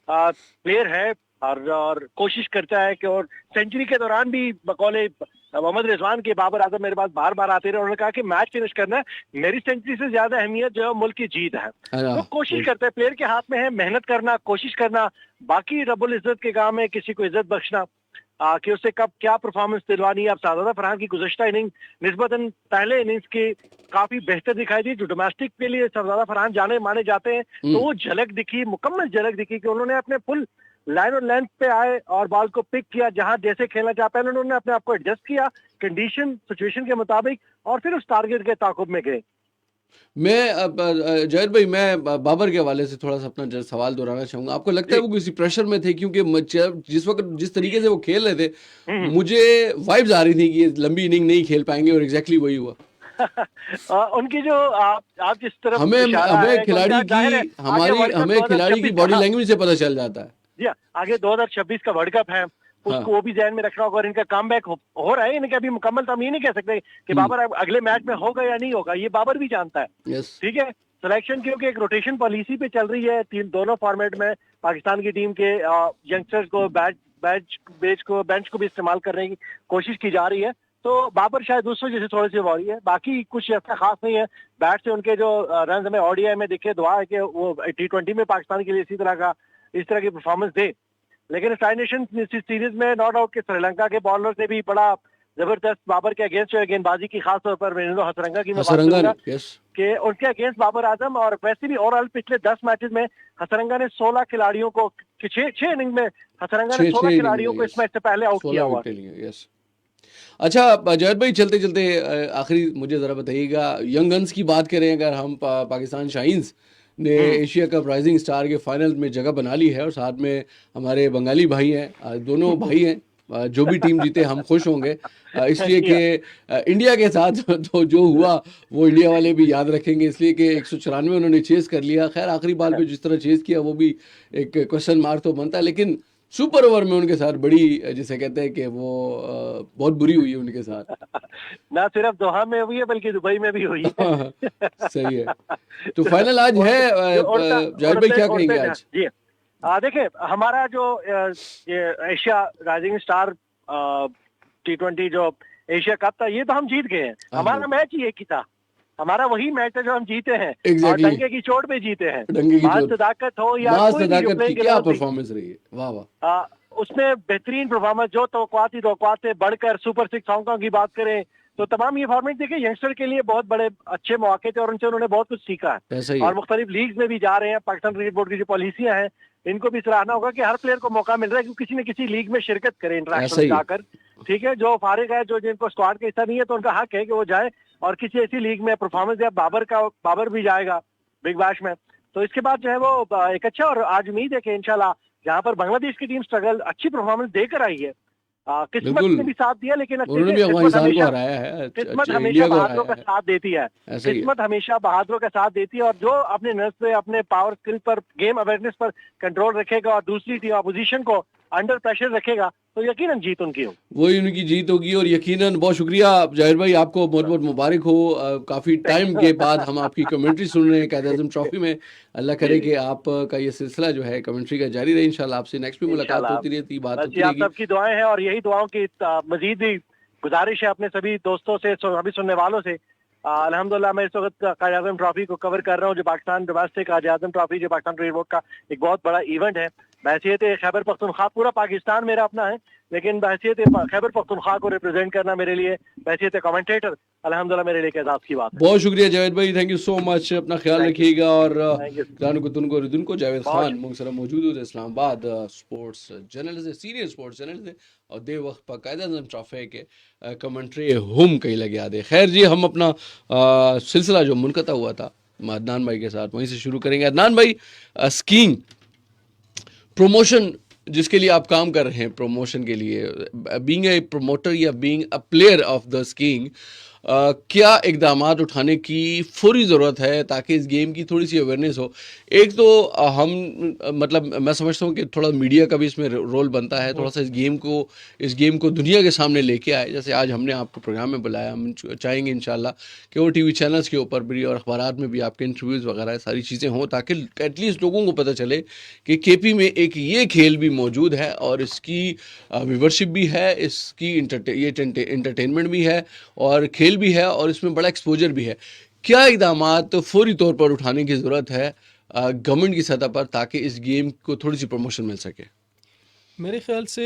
Speaker 3: प्लेयर है और कोशिश करता है कि, और सेंचुरी के दौरान भी बकौले मोहम्मद रिजवान के बाबर आजम मेरे पास बार बार आते रहे, उन्होंने कहा कि मैच फिनिश करना है, मेरी सेंचुरी से ज्यादा अहमियत जो है मुल्क की जीत है। तो कोशिश करते हैं, प्लेयर के हाथ में है मेहनत करना, कोशिश करना। बाकी रब्बुल इज्जत के काम है किसी को इज्जत बख्शना। कि उससे कब क्या परफॉर्मेंस दिलवानी है। अब शाहजादा फरहान की गुज़श्ता इनिंग निस्बतन पहले इनिंग्स की काफी बेहतर दिखाई दी। जो डोमेस्टिक के लिए शाहजादा फरहान जाने माने जाते हैं, तो वो झलक दिखी, मुकम्मल झलक दिखी कि उन्होंने अपने फुल लाइन और लेंथ पे आए और बॉल को पिक किया, जहां जैसे खेलना चाहते हैं उन्होंने अपने आप को एडजस्ट किया कंडीशन सिचुएशन के मुताबिक, और फिर उस टारगेट के ताकुब में गए।
Speaker 1: मैं जहर भाई, मैं बाबर के हवाले से थोड़ा सा अपना सवाल दोहराना चाहूंगा। आपको लगता है वो किसी प्रेशर में थे? क्योंकि जिस वक्त जिस तरीके से वो खेल रहे थे, मुझे वाइब्स आ रही थी कि ये लंबी इनिंग नहीं खेल पाएंगे, और एग्जैक्टली वही हुआ।
Speaker 3: उनकी जो आप जिस तरफ
Speaker 1: हमें
Speaker 3: इशारा है,
Speaker 1: हमें खिलाड़ी की हमें खिलाड़ी की बॉडी लैंग्वेज से पता चल जाता है।
Speaker 3: जी हाँ, आगे 2026 का वर्ल्ड कप है, उसको वो भी ध्यान में रखना होगा। और इनका कमबैक हो रहा है, इनके अभी मुकम्मल तो हम ये नहीं कह सकते कि बाबर अगले मैच में होगा या नहीं होगा, ये बाबर भी जानता है। ठीक है, सिलेक्शन क्योंकि एक रोटेशन पॉलिसी पे चल रही है, दोनों फॉर्मेट में पाकिस्तान की टीम के यंगस्टर्स को बेंच को भी इस्तेमाल करने की कोशिश की जा रही है। तो बाबर शायद उस वजह से थोड़ी सी वॉरी है, बाकी कुछ ऐसा खास नहीं है। बैट से उनके जो रन हमें ओडीआई में दिखे, दुआ है कि वो T20 में पाकिस्तान के लिए इस तरह की परफॉर्मेंस दे। लेकिन ट्राई नेशन सीरीज में नॉट आउट के श्रीलंका के बॉलर ने भी बड़ा जबरदस्त बाबर के अगेंस्ट जो गेंदबाजी की, खास तौर पर विनिंदो हसरंगा की मैं बात करूंगा कि उनके अगेंस्ट बाबर आजम, और वैसे भी ओवरऑल पिछले 10 मैचेस में हसरंगा ने 16 खिलाड़ियों को, 6 इनिंग में हसरंगा ने 16 खिलाड़ियों को इस मैच से पहले आउट किया हुआ।
Speaker 1: अच्छा जयद भाई, चलते चलते आखिरी मुझे ज़रा बताइएगा, यंग गन्स की बात करें अगर हम, पाकिस्तान शाहीन्स ने एशिया कप राइजिंग स्टार के फाइनल में जगह बना ली है, और साथ में हमारे बंगाली भाई हैं, दोनों भाई हैं। जो भी टीम जीते हम खुश होंगे, इसलिए कि इंडिया के साथ तो जो हुआ वो इंडिया वाले भी याद रखेंगे, इसलिए कि 194 उन्होंने चेस कर लिया। खैर आखिरी बॉल पे जिस तरह चेस किया वो भी एक क्वेश्चन मार्क तो बनता है, लेकिन सुपर ओवर में उनके साथ बड़ी, जिसे कहते हैं कि वो बहुत बुरी हुई है उनके साथ।
Speaker 3: ना सिर्फ दोहा में हुई है बल्कि दुबई में भी हुई है।
Speaker 1: सही है। तो फाइनल आज है, जाहिर भाई क्या कहेंगे आज?
Speaker 3: जी देखिए, हमारा जो ये एशिया राइजिंग स्टार T20 जो एशिया कप था, ये तो हम जीत गए हैं। हमारा मैच ही एक ही था, हमारा वही मैच है जो हम जीते हैं। और डंके की चोट पे जीते हैं। सदाकत हो या
Speaker 1: कोई क्या परफॉर्मेंस रही है, वाह वाह।
Speaker 3: उसमें बेहतरीन परफॉर्मेंस, जो तवक्कुआत से बढ़कर सुपर 6 हांगकांग की बात करें तो तमाम ये फॉर्मेट देखिए यंगस्टर के लिए बहुत बड़े अच्छे मौके थे, और उनसे उन्होंने बहुत कुछ सीखा है। और मुख्तलिफ लीग में भी जा रहे हैं। पाकिस्तान क्रिकेट बोर्ड की जो पॉलिसियां हैं, इनको भी सराहना होगा कि हर प्लेयर को मौका मिल रहा है कि किसी न किसी लीग में शिरकत करे, इंटरनेशनल जाकर। ठीक है, जो फारिग है, जो जिनको स्क्वाड का हिस्सा नहीं है, तो उनका हक है कि वो जाए और किसी ऐसी लीग में परफॉर्मेंस दे। बाबर भी जाएगा बिग बैश में, तो इसके बाद जो है वो एक अच्छा, और आज उम्मीद है कि इंशाल्लाह जहां पर बांग्लादेश की टीम स्ट्रगल अच्छी परफॉर्मेंस देकर आई है, किस्मत ने भी साथ दिया, लेकिन किस्मत हमेशा बहादुरों का साथ देती है। किस्मत हमेशा बहादुरों का साथ देती है, और जो अपने नर्व पे, अपने पावर स्किल पर, गेम अवेयरनेस पर कंट्रोल रखेगा और दूसरी टीम अपोजिशन को अंडर प्रेशर रखेगा, तो यकीनन जीत उनकी हो,
Speaker 1: वही उनकी जीत होगी। और यकीनन बहुत शुक्रिया जाहिर भाई, आपको बहुत बहुत मुबारक हो। काफ़ी टाइम के बाद हम आपकी कमेंट्री सुन रहे हैं कायद-ए-आज़म ट्रॉफी में। अल्लाह करे कि आपका ये सिलसिला जो है कमेंट्री का जारी रहे। इंशाल्लाह आपसे नेक्स्ट भी मुलाकात होती रहती, बात होती रहेगी।
Speaker 3: आप सबकी दुआएं हैं, और यही दुआओं की मजीद भी गुजारिश है अपने सभी दोस्तों से, सभी सुनने वालों से। अल्हम्दुलिल्लाह मैं इस वक्त कायद-ए-आज़म ट्रॉफी को कवर कर रहा हूँ, जो पाकिस्तान डोमेस्टिक कायद-ए-आज़म ट्रॉफी, जो पाकिस्तान क्रिकेट बोर्ड का एक बहुत बड़ा इवेंट है। बहैसियत खैबर पख्तूनख्वा, पूरा पाकिस्तान मेरा अपना है, लेकिन बहैसियत खैबर पख्तूनख्वा को रिप्रेजेंट करना मेरे लिए, बहैसियत कमेंटेटर, अल्हम्दुलिल्लाह मेरे लिए एजाज़ की बात है।
Speaker 1: बहुत शुक्रिया जावेद भाई, थैंक यू सो मच। अपना ख्याल रखिएगा। और जान को तुनको रिदुन को जावेद खान मुंगसरा मौजूद हो इस्लामाबाद स्पोर्ट्स चैनल से, सीरियस स्पोर्ट्स चैनल से, और दे वक्त पर कायद-ए-आज़म ट्रॉफी के कमेंट्री हम कहीं लगे आदे। खैर जी, हम अपना सिलसिला जो मुनक़ता हुआ था अदनान भाई के साथ, वहीं से शुरू करेंगे। अदनान भाई, स्कीइंग प्रमोशन जिसके लिए आप काम कर रहे हैं, प्रमोशन के लिए, बीइंग ए प्रमोटर या being a player of the skiing, क्या इक़दामात उठाने की फौरी ज़रूरत है ताकि इस गेम की थोड़ी सी अवेयरनेस हो? एक तो हम मतलब मैं समझता हूँ कि थोड़ा मीडिया का भी इसमें रोल बनता है, थोड़ा सा इस गेम को दुनिया के सामने लेके आए। जैसे आज हमने आपको प्रोग्राम में बुलाया, हम चाहेंगे इंशाल्लाह कि वो टीवी चैनल्स के ऊपर भी और अखबारात में भी आपके इंटरव्यूज़ वगैरह सारी चीज़ें हों, ताकि एटलीस्ट लोगों को पता चले कि केपी में एक ये खेल भी मौजूद है, और इसकी व्यूवरशिप भी है, इसकी इंटरटेनमेंट भी है, और खेल भी है, और इसमें बड़ा एक्सपोजर भी है। क्या इक़दामात फौरी तौर पर उठाने की ज़रूरत है गवर्नमेंट की सतह पर, ताकि इस गेम को थोड़ी सी प्रमोशन मिल सके?
Speaker 2: मेरे ख्याल से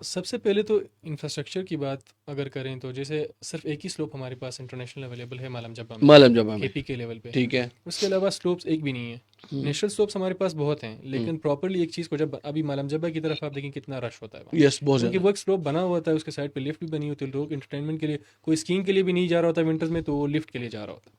Speaker 2: सबसे पहले तो इंफ्रास्ट्रक्चर की बात अगर करें तो जैसे सिर्फ एक ही स्लोप हमारे पास इंटरनेशनल अवेलेबल है मालम जब्बा में,
Speaker 1: मालम जबा में,
Speaker 2: केपी के लेवल पे।
Speaker 1: ठीक है।
Speaker 2: उसके अलावा स्लोप्स एक भी नहीं है। नेशनल स्लोप्स हमारे पास बहुत हैं, लेकिन प्रॉपरली एक चीज़ को जब अभी मालम जब्बा की तरफ आप देखें कितना रश होता है वहाँ,
Speaker 1: यस, बहुत
Speaker 2: क्योंकि
Speaker 1: ज़्यादा।
Speaker 2: वो एक स्लोप बना हुआ होता है, उसके साइड पे लिफ्ट भी बनी होती है, लोग इंटरटेनमेंट के लिए, कोई स्कीइंग के लिए भी नहीं जा रहा होता विंटर्स में, तो वो लिफ्ट के लिए जा रहा होता है।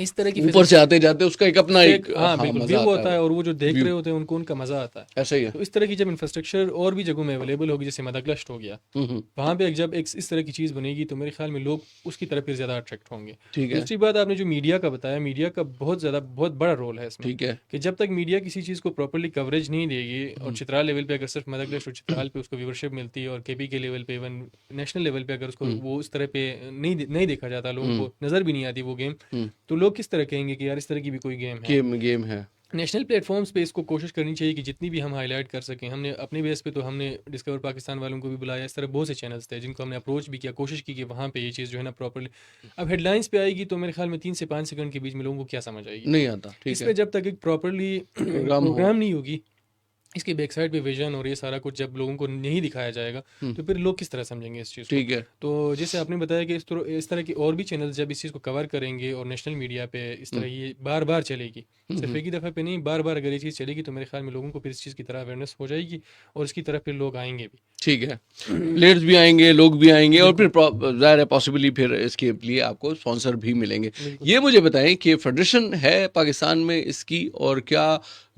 Speaker 2: इस तरह की
Speaker 1: ऊपर से आते जाते उसका एक अपना एक
Speaker 2: हाँ बिल्कुल
Speaker 1: मजा
Speaker 2: व्यू
Speaker 1: आता
Speaker 2: होता
Speaker 1: है,
Speaker 2: है, और वो जो देख
Speaker 1: व्यू
Speaker 2: रहे होते हैं उनको उनका मज़ा आता है।
Speaker 1: ऐसा ही है।
Speaker 2: तो इस तरह की जब इंफ्रास्ट्रक्चर और भी जगहों में अवेलेबल होगी, जैसे मदगलश्त हो गया, वहाँ पे जब एक इस तरह की चीज़ बनेगी तो मेरे ख्याल में लोग उसकी तरफ फिर ज़्यादा अट्रैक्ट होंगे।
Speaker 1: ठीक है,
Speaker 2: दूसरी बात, आपने जो मीडिया का बताया, मीडिया का बहुत बड़ा रोल है इसमें,
Speaker 1: ठीक है।
Speaker 2: कि जब तक मीडिया किसी चीज़ को प्रॉपर्ली कवरेज नहीं देगी, और चित्राल लेवल पे अगर सिर्फ मदगलश्त और चित्राल पे उसको व्यूवरशिप मिलती है, और केपी के लेवल पे, इवन नेशनल लेवल पे अगर उसको वो उस तरह पे नहीं देखा जाता, लोगों को नज़र भी नहीं आती वो गेम, तो लोग किस तरह कहेंगे कि यार इस तरह की भी कोई गेम है।
Speaker 1: गेम है।
Speaker 2: नेशनल प्लेटफॉर्म्स पे इसको कोशिश करनी चाहिए कि जितनी भी हम हाईलाइट कर सकें। हमने अपने बेस पे तो हमने डिस्कवर पाकिस्तान वालों को भी बुलाया, इस तरह बहुत से चैनल्स थे जिनको हमने अप्रोच भी किया, कोशिश की कि वहाँ पे ये चीज़ जो है ना प्रॉपर्ली, अब हेडलाइंस पे आएगी तो मेरे ख्याल में 3 से 5 सेकंड के बीच में लोगों को क्या समझ आएगी,
Speaker 1: नहीं आता, ठीक
Speaker 2: इस
Speaker 1: है।
Speaker 2: पे जब तक एक प्रॉपर्ली
Speaker 1: प्रोग्राम हो।
Speaker 2: प्रोग्राम नहीं होगी, इसकी बैक साइड पे विजन और ये सारा कुछ जब लोगों को नहीं दिखाया जाएगा, तो फिर लोग किस तरह समझेंगे इस चीज़ को।
Speaker 1: ठीक है।
Speaker 2: तो जैसे आपने बताया कि इस तरह की और भी चैनल्स जब इस चीज़ को कवर करेंगे, और नेशनल मीडिया पे इस तरह ये बार बार चलेगी, सिर्फ एक ही दफ़ा पे नहीं, बार बार अगर ये चीज़ चलेगी, तो मेरे ख्याल में लोगों को फिर इस चीज़ की तरह अवेयरनेस हो जाएगी, और इसकी तरफ फिर लोग आएंगे भी।
Speaker 1: ठीक है, प्लेयर्स भी आएंगे, लोग भी आएंगे, और फिर ज़ाहिर है पॉसिबली फिर इसके लिए आपको स्पॉन्सर भी मिलेंगे। ये मुझे बताएं कि फेडरेशन है पाकिस्तान में इसकी, और क्या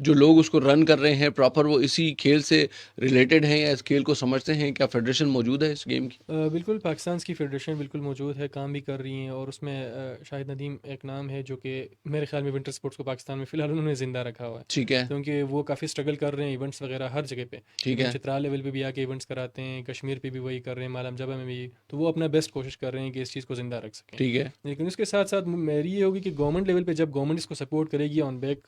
Speaker 1: जो लोग उसको रन कर रहे हैं प्रॉपर वो इसी खेल से रिलेटेड हैं या इस खेल को समझते हैं? क्या फेडरेशन मौजूद है इस गेम की?
Speaker 2: बिल्कुल, पाकिस्तान की फ़ेडरेशन बिल्कुल मौजूद है, काम भी कर रही हैं, और उसमें शाहिद नदीम एक नाम है जो कि मेरे ख्याल में विंटर स्पोर्ट्स को पाकिस्तान में फ़िलहाल उन्होंने ज़िंदा रखा हुआ है,
Speaker 1: ठीक है,
Speaker 2: क्योंकि वो काफ़ी स्ट्रगल कर रहे हैं इवेंट्स वगैरह हर जगह पे।
Speaker 1: ठीक है,
Speaker 2: चित्राल लेवल पे भी आके इवेंट्स कराते हैं, कश्मीर पे भी वही कर रहे हैं, मालम जबा में भी, तो वो अपना बेस्ट कोशिश कर रहे हैं कि इस चीज़ को ज़िंदा रख सकें।
Speaker 1: ठीक है।
Speaker 2: लेकिन उसके साथ साथ मेरी ये होगी कि गवर्नमेंट लेवल पे जब गवर्नमेंट इसको सपोर्ट करेगी ऑन बैक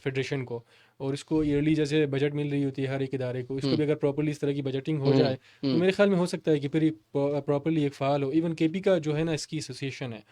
Speaker 2: फेडरेशन को, और इसको ईयरली जैसे बजट मिल रही होती है हर एक इदारे को, इसको भी अगर प्रॉपर्ली इस तरह की बजटिंग हो जाए, तो मेरे ख्याल में हो सकता है कि फिर प्रॉपर्ली एक फ़ाल हो। इवन केपी का जो है ना, इसकी एसोसिएशन है,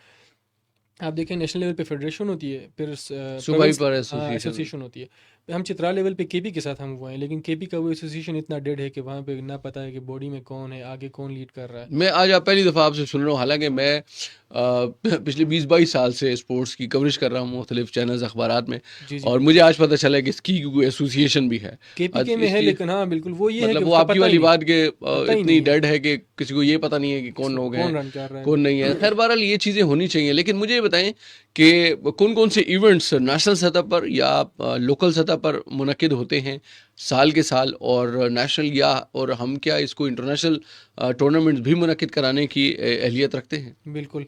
Speaker 2: आप देखें नेशनल लेवल पे फेडरेशन होती है, फिर
Speaker 1: सूबाई पर
Speaker 2: एसोसिएशन होती है। हम चित्रा लेवल पे केपी के साथ हम हुए हैं, लेकिन केपी का वो एसोसिएशन इतना डेड है कि वहाँ पे ना पता है कि बॉडी में कौन है, आगे कौन लीड कर रहा है।
Speaker 1: मैं आज आप पहली दफ़ा आपसे सुन रहा हूँ, हालांकि मैं पिछले 20-22 साल से स्पोर्ट्स की कवरेज कर रहा हूँ मुख्तलिफ चैनल्स अखबारात में,
Speaker 2: जी
Speaker 1: और मुझे आज पता चला कि इसकी कोई एसोसिएशन भी है।
Speaker 2: केपी के में है, लेकिन हाँ बिल्कुल वो ये है
Speaker 1: मतलब
Speaker 2: कि
Speaker 1: वो
Speaker 2: उसका
Speaker 1: आपकी
Speaker 2: पता
Speaker 1: वाली
Speaker 2: ही नहीं,
Speaker 1: बात के
Speaker 2: पता ही
Speaker 1: इतनी
Speaker 2: नहीं है
Speaker 1: डेड है कि किसी को ये पता नहीं है कि कौन लोग
Speaker 2: कौन
Speaker 1: हैं,
Speaker 2: रन कर रहा है।
Speaker 1: कौन नहीं है। खैर बहरहाल ये चीज़ें होनी चाहिए, लेकिन मुझे ये बताएं कि कौन कौन से इवेंट्स नेशनल सतह पर या लोकल सतह पर मुनक्किद होते हैं साल के साल, और नेशनल या और हम क्या इसको इंटरनेशनल टूर्नामेंट्स भी मुनक्किद कराने की अहलियत रखते हैं?
Speaker 2: बिल्कुल,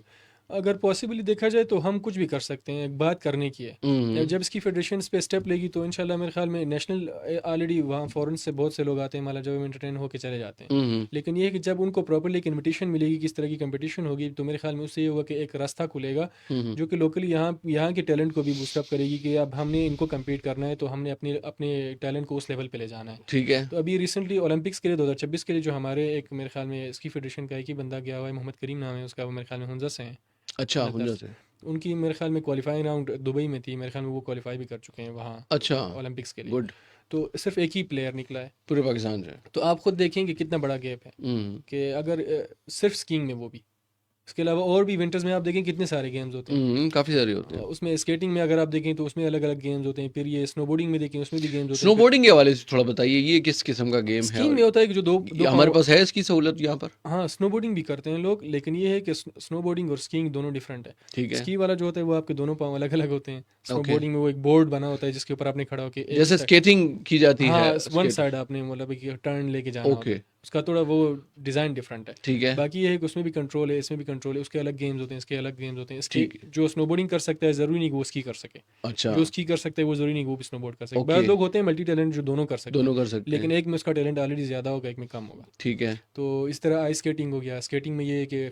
Speaker 2: अगर पॉसिबली देखा जाए तो हम कुछ भी कर सकते हैं, एक बात करने की है। जब इसकी फेडरेशन इस पे स्टेप लेगी तो इंशाल्लाह मेरे ख्याल में नेशनल ऑलरेडी वहाँ फॉरेन से बहुत से लोग आते हैं, माला जब एंटरटेन होकर चले जाते हैं, लेकिन ये है कि जब उनको प्रॉपर्ली एक इन्विटेशन मिलेगी, किस तरह की कंपटीशन होगी, तो मेरे ख्याल में उससे ये होगा कि एक रास्ता खुलेगा जो कि लोकली यहाँ के टैलेंट को भी बूस्टअप करेगी, कि अब हमने इनको कम्पीट करना है, तो हमने अपने अपने टैलेंट को उस लेवल पर ले जाना है।
Speaker 1: ठीक है।
Speaker 2: तो अभी रिसेंटली ओलंपिक्स के लिए 2026 के लिए जो हमारे एक मेरे ख्याल में इसकी फेडरेशन का एक ही बंदा गया हुआ है, मोहम्मद करीम नाम है उसका, वो मेरे ख्याल में हुंजा से हैं।
Speaker 1: अच्छा, हुंजा से।
Speaker 2: उनकी मेरे ख्याल में क्वालिफाइंग राउंड दुबई में थी, मेरे ख्याल में वो क्वालिफाई भी कर चुके हैं वहाँ
Speaker 1: अच्छा,
Speaker 2: ओलंपिक्स के लिए।
Speaker 1: गुड।
Speaker 2: तो सिर्फ एक ही प्लेयर निकला है
Speaker 1: पूरे पाकिस्तान से।
Speaker 2: तो आप खुद देखें कि कितना बड़ा गैप है, कि अगर सिर्फ स्कीइंग में वो भी, इसके अलावा और भी विंटर्स में आप देखें कितने सारे गेम्स होते हैं,
Speaker 1: काफ़ी सारे होते हैं।
Speaker 2: उसमें स्केटिंग में अगर आप देखें तो उसमें अलग अलग गेम्स होते हैं, फिर ये स्नोबोर्डिंग में देखें उसमें भी गेम्स होते हैं।
Speaker 1: स्नोबोर्डिंग के हवाले से थोड़ा बताइए, ये किस किस्म का गेम है?
Speaker 2: स्कीइंग में होता है कि जो दो
Speaker 1: हमारे पास है इसकी सहूलत यहाँ पर?
Speaker 2: हाँ, स्नोबोर्डिंग भी करते हैं लोग, लेकिन ये है कि स्नोबोर्डिंग और स्कीइंग दोनों डिफरेंट है।
Speaker 1: ठीक है।
Speaker 2: स्की वाला जो होता है वो आपके दोनों पाँव अलग अलग होते हैं। स्नोबोर्डिंग में वो एक बोर्ड बना होता है जिसके ऊपर आपने खड़ा होकर
Speaker 1: जैसे स्केटिंग की जाती है,
Speaker 2: हाँ, वन साइड आपने मतलब कि टर्न लेके जाना होता है, उसका थोड़ा वो डिज़ाइन डिफरेंट है।
Speaker 1: ठीक है।
Speaker 2: बाकी ये है कि उसमें भी कंट्रोल है, इसमें भी कंट्रोल है, उसके अलग गेम्स होते हैं, इसके अलग गेम्स होते हैं। इसके जो स्नोबोर्डिंग कर सकता है ज़रूरी नहीं कि वो स्की कर सके,
Speaker 1: अच्छा,
Speaker 2: जो स्की कर सकता है वो ज़रूरी नहीं कि वो भी स्नोबोर्ड कर सके। बहुत लोग होते हैं मल्टी टैलेंट जो दोनों कर सकते हैं, लेकिन एक में उसका टैलेंट ऑलरेडी ज़्यादा होगा, एक में कम होगा।
Speaker 1: ठीक है।
Speaker 2: तो इस तरह आइस स्केटिंग हो गया। स्केटिंग में ये है कि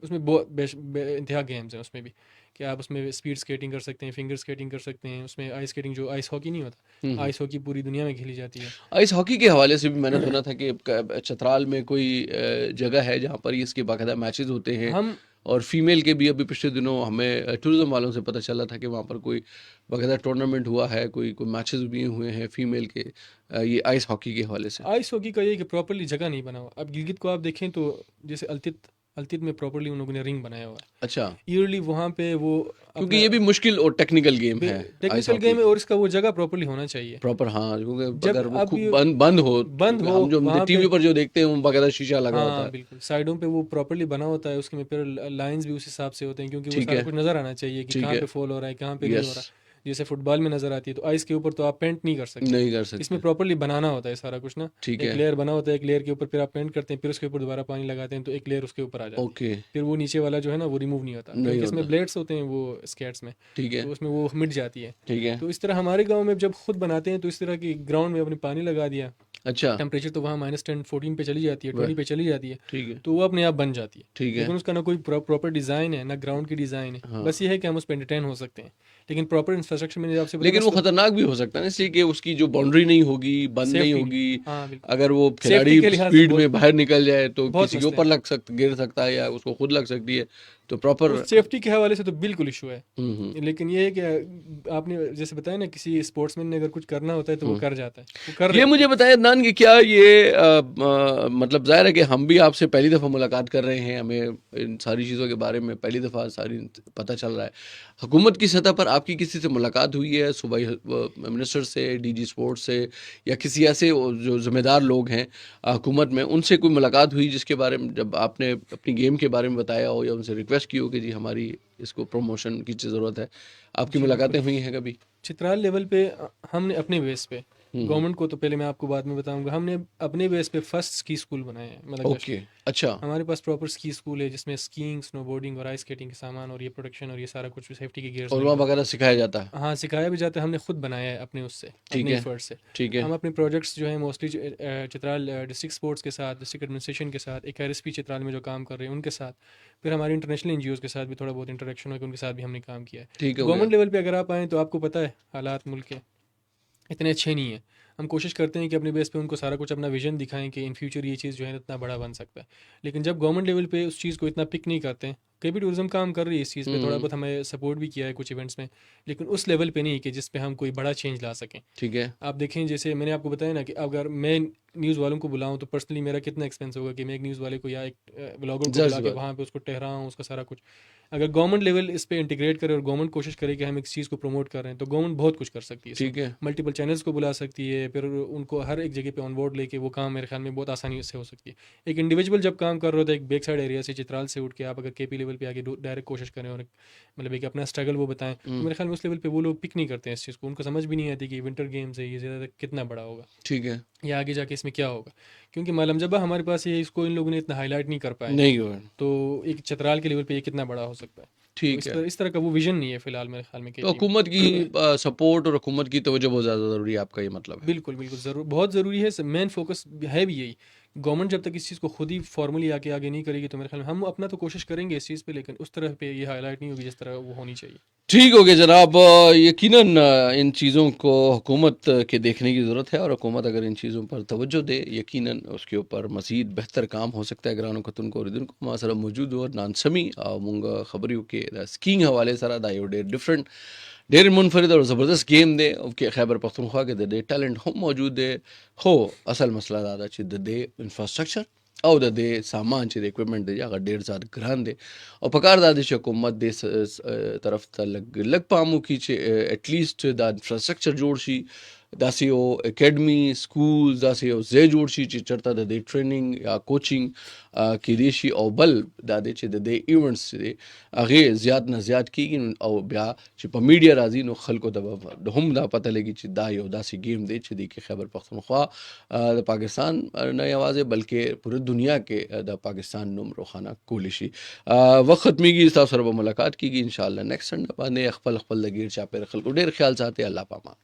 Speaker 2: उसमें बहुत इंतहा गेम्स हैं, उसमें भी कि आप उसमें स्पीड स्केटिंग कर सकते हैं, फिंगर स्केटिंग कर सकते हैं, उसमें आइस स्केटिंग जो आइस हॉकी नहीं होता, आइस हॉकी पूरी दुनिया में खेली जाती है।
Speaker 1: आइस हॉकी के हवाले से भी मैंने सुना था कि चतराल में कोई जगह है जहाँ पर इसके बाकायदा मैचेस होते हैं,
Speaker 2: हम
Speaker 1: और फीमेल के भी अभी पिछले दिनों हमें टूरिज्म वालों से पता चला था कि वहाँ पर कोई बाकायदा टूर्नामेंट हुआ है, कोई कोई मैचेस भी हुए हैं फीमेल के, ये आइस हॉकी के हवाले से।
Speaker 2: आइस हॉकी का ये है कि प्रॉपर्ली जगह नहीं बना हुआ। अब गिलगित को आप देखें तो जैसे अल्तित अल्तित में प्रॉपर्ली उन लोगों ने रिंग बनाया हुआ है।
Speaker 1: अच्छा,
Speaker 2: ईयरली वहाँ पे वो
Speaker 1: क्योंकि ये भी मुश्किल और टेक्निकल गेम है, आइस
Speaker 2: टेक्निकल
Speaker 1: हॉकी
Speaker 2: गेम है और इसका वो जगह प्रॉपर्ली होना चाहिए।
Speaker 1: प्रॉपर। हाँ, क्योंकि
Speaker 2: जब
Speaker 1: अगर वो
Speaker 2: अब
Speaker 1: खूब
Speaker 2: ये
Speaker 1: बंद हो,
Speaker 2: बंद हो
Speaker 1: हम जो
Speaker 2: वहाँ
Speaker 1: टीवी
Speaker 2: पे,
Speaker 1: पर जो देखते हैं वो बाकायदा शीशा लगा होता
Speaker 2: हाँ
Speaker 1: है।
Speaker 2: बिल्कुल, साइडों पे वो प्रॉपर्ली बना होता है, उसके में फिर लाइंस भी उस हिसाब से होते हैं, क्योंकि वो
Speaker 1: ठीक
Speaker 2: सारा
Speaker 1: है,
Speaker 2: कुछ नज़र आना चाहिए कि
Speaker 1: ठीक
Speaker 2: कहाँ
Speaker 1: है,
Speaker 2: पे फॉल हो रहा है, कहाँ पे नहीं हो
Speaker 1: यस,
Speaker 2: रहा। जैसे फुटबॉल में नज़र आती है तो आइस के ऊपर तो आप पेंट नहीं कर सकते,
Speaker 1: नहीं कर
Speaker 2: इसमें
Speaker 1: सकते।
Speaker 2: प्रॉपर्ली बनाना होता है सारा कुछ ना।
Speaker 1: ठीक
Speaker 2: एक
Speaker 1: है,
Speaker 2: लेयर बना होता है, एक लेयर के ऊपर फिर आप पेंट करते हैं, फिर उसके ऊपर दोबारा पानी लगाते हैं तो एक लेयर उसके ऊपर आ जाती है,
Speaker 1: ओके,
Speaker 2: फिर वो नीचे वाला जो है ना वो रिमूव नहीं होता,
Speaker 1: नहीं
Speaker 2: क्योंकि इसमें
Speaker 1: होता।
Speaker 2: ब्लेड्स होते हैं वो स्केट्स में,
Speaker 1: ठीक है,
Speaker 2: तो उसमें वो मिट जाती है।
Speaker 1: ठीक है,
Speaker 2: तो इस तरह हमारे गांव में जब खुद बनाते हैं तो इस तरह की ग्राउंड में अपने पानी लगा दिया,
Speaker 1: अच्छा,
Speaker 2: टेम्परेचर तो वहाँ -10 14 पे चली जाती है,
Speaker 1: वह
Speaker 2: 20 पे चली जाती है,
Speaker 1: ठीक है,
Speaker 2: तो वो अपने आप बन जाती है।
Speaker 1: ठीक है,
Speaker 2: लेकिन उसका ना कोई प्रॉपर डिज़ाइन है, ना ग्राउंड की डिज़ाइन है,
Speaker 1: हाँ।
Speaker 2: बस ये है कि हम उस पर एंटरटेन हो सकते हैं। लेकिन प्रॉपर इंफ्रास्ट्रक्चर मैंने आपसे
Speaker 1: लेकिन वो खतरनाक भी हो सकता है ना, इसलिए कि उसकी जो बाउंड्री नहीं होगी, बंद नहीं
Speaker 2: सेफ्टी
Speaker 1: होगी,
Speaker 2: हाँ बिल्कुल,
Speaker 1: अगर वो
Speaker 2: सेफ्टी
Speaker 1: खिलाड़ी
Speaker 2: के लिहाज से
Speaker 1: स्पीड
Speaker 2: बहुत
Speaker 1: में बाहर निकल जाए तो
Speaker 2: बहुत
Speaker 1: किसी के
Speaker 2: मसले
Speaker 1: ऊपर
Speaker 2: हैं।
Speaker 1: गिर सकता है या उसको खुद लग सकती है, तो प्रॉपर।
Speaker 2: उस सेफ्टी के हवाले से तो बिल्कुल इशू है।
Speaker 1: हम्म।
Speaker 2: लेकिन ये है कि आपने जैसे बताया ना, किसी स्पोर्ट्समैन ने अगर कुछ करना होता है तो वो कर जाता है, वो कर
Speaker 1: ये
Speaker 2: रहे हैं।
Speaker 1: मुझे बताया अदनान कि क्या ये मतलब ज़ाहिर है कि हम भी आपसे पहली दफ़ा मुलाकात कर रहे हैं, हमें इन सारी चीज़ों के बारे में पहली दफ़ा सारी पता चल रहा है। हुकूमत की सतह पर आपकी किसी से मुलाकात हुई है, सूबाई मिनिस्टर से, डीजी स्पोर्ट्स से, या किसी ऐसे जो ज़िम्मेदार लोग हैं हुकूमत में, उनसे कोई मुलाकात हुई जिसके बारे में जब आपने अपनी गेम के बारे में बताया हो या उनसे रिक्वेस्ट की हो कि जी हमारी इसको प्रमोशन की ज़रूरत है, आपकी
Speaker 2: जी
Speaker 1: मुलाकातें
Speaker 2: बिल्कुल।
Speaker 1: हुई हैं कभी?
Speaker 2: चित्राल लेवल पे हमने अपने बेस पे,
Speaker 1: हम्म।
Speaker 2: गवर्नमेंट को तो पहले मैं आपको बाद में बताऊंगा, हमने अपने बेस पे फर्स्ट स्की स्कूल बनाए हैं मदगश्त
Speaker 1: ओके,
Speaker 2: में।
Speaker 1: अच्छा,
Speaker 2: हमारे पास प्रॉपर स्की स्कूल है जिसमें स्कीइंग, स्नोबोर्डिंग और आइस स्केटिंग के सामान और ये प्रोटेक्शन और ये सारा कुछ सेफ्टी के गियर्स
Speaker 1: और
Speaker 2: लगे
Speaker 1: वहाँ
Speaker 2: होते
Speaker 1: वगैरह सिखाया जाता है?
Speaker 2: हैं। हाँ, सिखाया भी जाता है, हमने खुद बनाया है अपने उससे,
Speaker 1: ठीक
Speaker 2: अपने
Speaker 1: है,
Speaker 2: एफर्ट से।
Speaker 1: ठीक है,
Speaker 2: हम अपने प्रोजेक्ट्स जो है मोस्टली चित्राल डिस्ट्रिक्ट स्पोर्ट्स के साथ, डिस्ट्रिक्ट एडमिनिस्ट्रेशन के साथ, एक RSP चित्राल में जो काम कर रहे हैं उनके साथ, फिर हमारे इंटरनेशनल NGOs के साथ भी थोड़ा बहुत इंटरेक्शन हो कि उनके साथ भी हमने काम किया है।
Speaker 1: ठीक हो गया।
Speaker 2: गवर्नमेंट लेवल पे अगर आप आएँ तो आपको पता है हालात मुल्क के इतने अच्छे नहीं हैं। हम कोशिश करते हैं कि अपने बेस पे उनको सारा कुछ अपना विजन दिखाएं कि इन फ्यूचर ये चीज़ जो है इतना बड़ा बन सकता है। लेकिन जब गवर्नमेंट लेवल पे उस चीज़ को इतना पिक नहीं करते हैं, कभी भी टूरिज्म काम कर रही है इस चीज़ पे, थोड़ा बहुत हमें सपोर्ट भी किया है कुछ इवेंट्स में, लेकिन उस लेवल पे नहीं कि जिस पे हम कोई बड़ा चेंज ला सकें।
Speaker 1: ठीक है,
Speaker 2: आप देखें, जैसे मैंने आपको बताया ना कि अगर मैं न्यूज़ वालों को बुलाऊं तो पर्सनली मेरा कितना एक्सपेंस होगा कि मैं एक न्यूज़ वाले को या एक ब्लॉगर को
Speaker 1: ज़ाहिर
Speaker 2: बुला
Speaker 1: सी
Speaker 2: के
Speaker 1: बात।
Speaker 2: वहाँ पे उसको ठहराऊँ, उसका सारा कुछ। अगर गवर्नमेंट लेवल इस पे इंटीग्रेट करे और गवर्नमेंट कोशिश करे कि हम इस चीज़ को प्रमोट कर रहे हैं तो गवर्नमेंट बहुत कुछ कर सकती है इसमें।
Speaker 1: ठीक है,
Speaker 2: मल्टीपल चैनल्स को बुला सकती है, फिर उनको हर एक जगह पे ऑन बोर्ड लेके वो काम मेरे ख्याल में बहुत आसानी से हो सकती है। एक इंडिविजुअल जब काम कर रहा होता है एक बैक साइड एरिया से, चित्राल से उठ के आप अगर KP लेवल पे आके डायरेक्ट कोशिश करें और मतलब एक अपना स्ट्रगल वो बताएं, तो मेरे ख्याल में उस लेवल पे वो लोग पिक नहीं करते हैं इस चीज़ को, उनको समझ भी नहीं आती कि विंटर गेम्स है ये ज़्यादा कितना बड़ा होगा
Speaker 1: ठीक है,
Speaker 2: या आगे जाके इसमें क्या होगा। क्योंकि मालम जब हमारे पास ये इसको इन लोगों ने इतना हाईलाइट नहीं कर पाए,
Speaker 1: नहीं हुआ,
Speaker 2: तो एक चित्राल के लेवल पे ये कितना बड़ा हो सकता है। तो
Speaker 1: ठीक है।
Speaker 2: इस तरह का वो विजन नहीं है फिलहाल मेरे ख्याल में
Speaker 1: तो
Speaker 2: KP में।
Speaker 1: हुकूमत की सपोर्ट और हुकूमत की तवज्जो बहुत ज़्यादा ज़रूरी है, आपका ये मतलब है?
Speaker 2: बिल्कुल बिल्कुल ज़रूर, बहुत ज़रूरी है। मेन फोकस है भी यही। गवर्नमेंट जब तक इस चीज़ को खुद ही फॉर्मली आगे नहीं करेगी तो मेरे ख्याल में हम अपना तो कोशिश करेंगे इस चीज़ पे, लेकिन उस तरह पे ये हाईलाइट नहीं होगी जिस तरह वो होनी चाहिए।
Speaker 1: ठीक हो गया जनाब, यकीनन इन चीज़ों को हुकूमत के देखने की ज़रूरत है, और हुकूमत अगर इन चीज़ों पर तवज्जो दे, यकीनन उसके ऊपर मज़ीद बेहतर काम हो सकता है। ग्रानो खतुन को रिदुन को मासरा मौजूद हो नान समी मुंगा खबरियों के स्कीइंग हवाले सरा दायो डेर डिफरेंट डेर मुनफरिद और ज़बरदस्त गेम दे के खैबर पख्तूनख्वा के दे टैलेंट हम मौजूद है हो। असल मसला दादा च दे इंफ्रास्ट्रक्चर और दे सामान च इक्विपमेंट दे अगर डेढ़ ज़्यादा ग्रान दे और पकार दादी हुकूमत दे तरफ लग पामू की एटलीस्ट द इंफ्रास्ट्रक्चर जोड़ शी दासी एकेडमी स्कूल दासी जे जोड़ शी चरता दे ट्रेनिंग या कोचिंग की देशी और बल दादे च दे इवेंट्स दे आगे ज़्यादा न ज़्यादा की और ब्या च मीडिया राजी नो खल को दब हम दा पता लगी च दायो दासी गेम दे च दी के खैबर पख्तूनख्वा पाकिस्तान नई आवाज़ बल्कि पूरी दुनिया के द पाकिस्तान नुम रोखाना कोलिशी वक्त मीगी सर मुलाकात की इंशाल्लाह नेक्स्ट संडे बाद अखपल अखपल लगी चापे खल को डेर ख्याल चाहते अल्लाह पामा।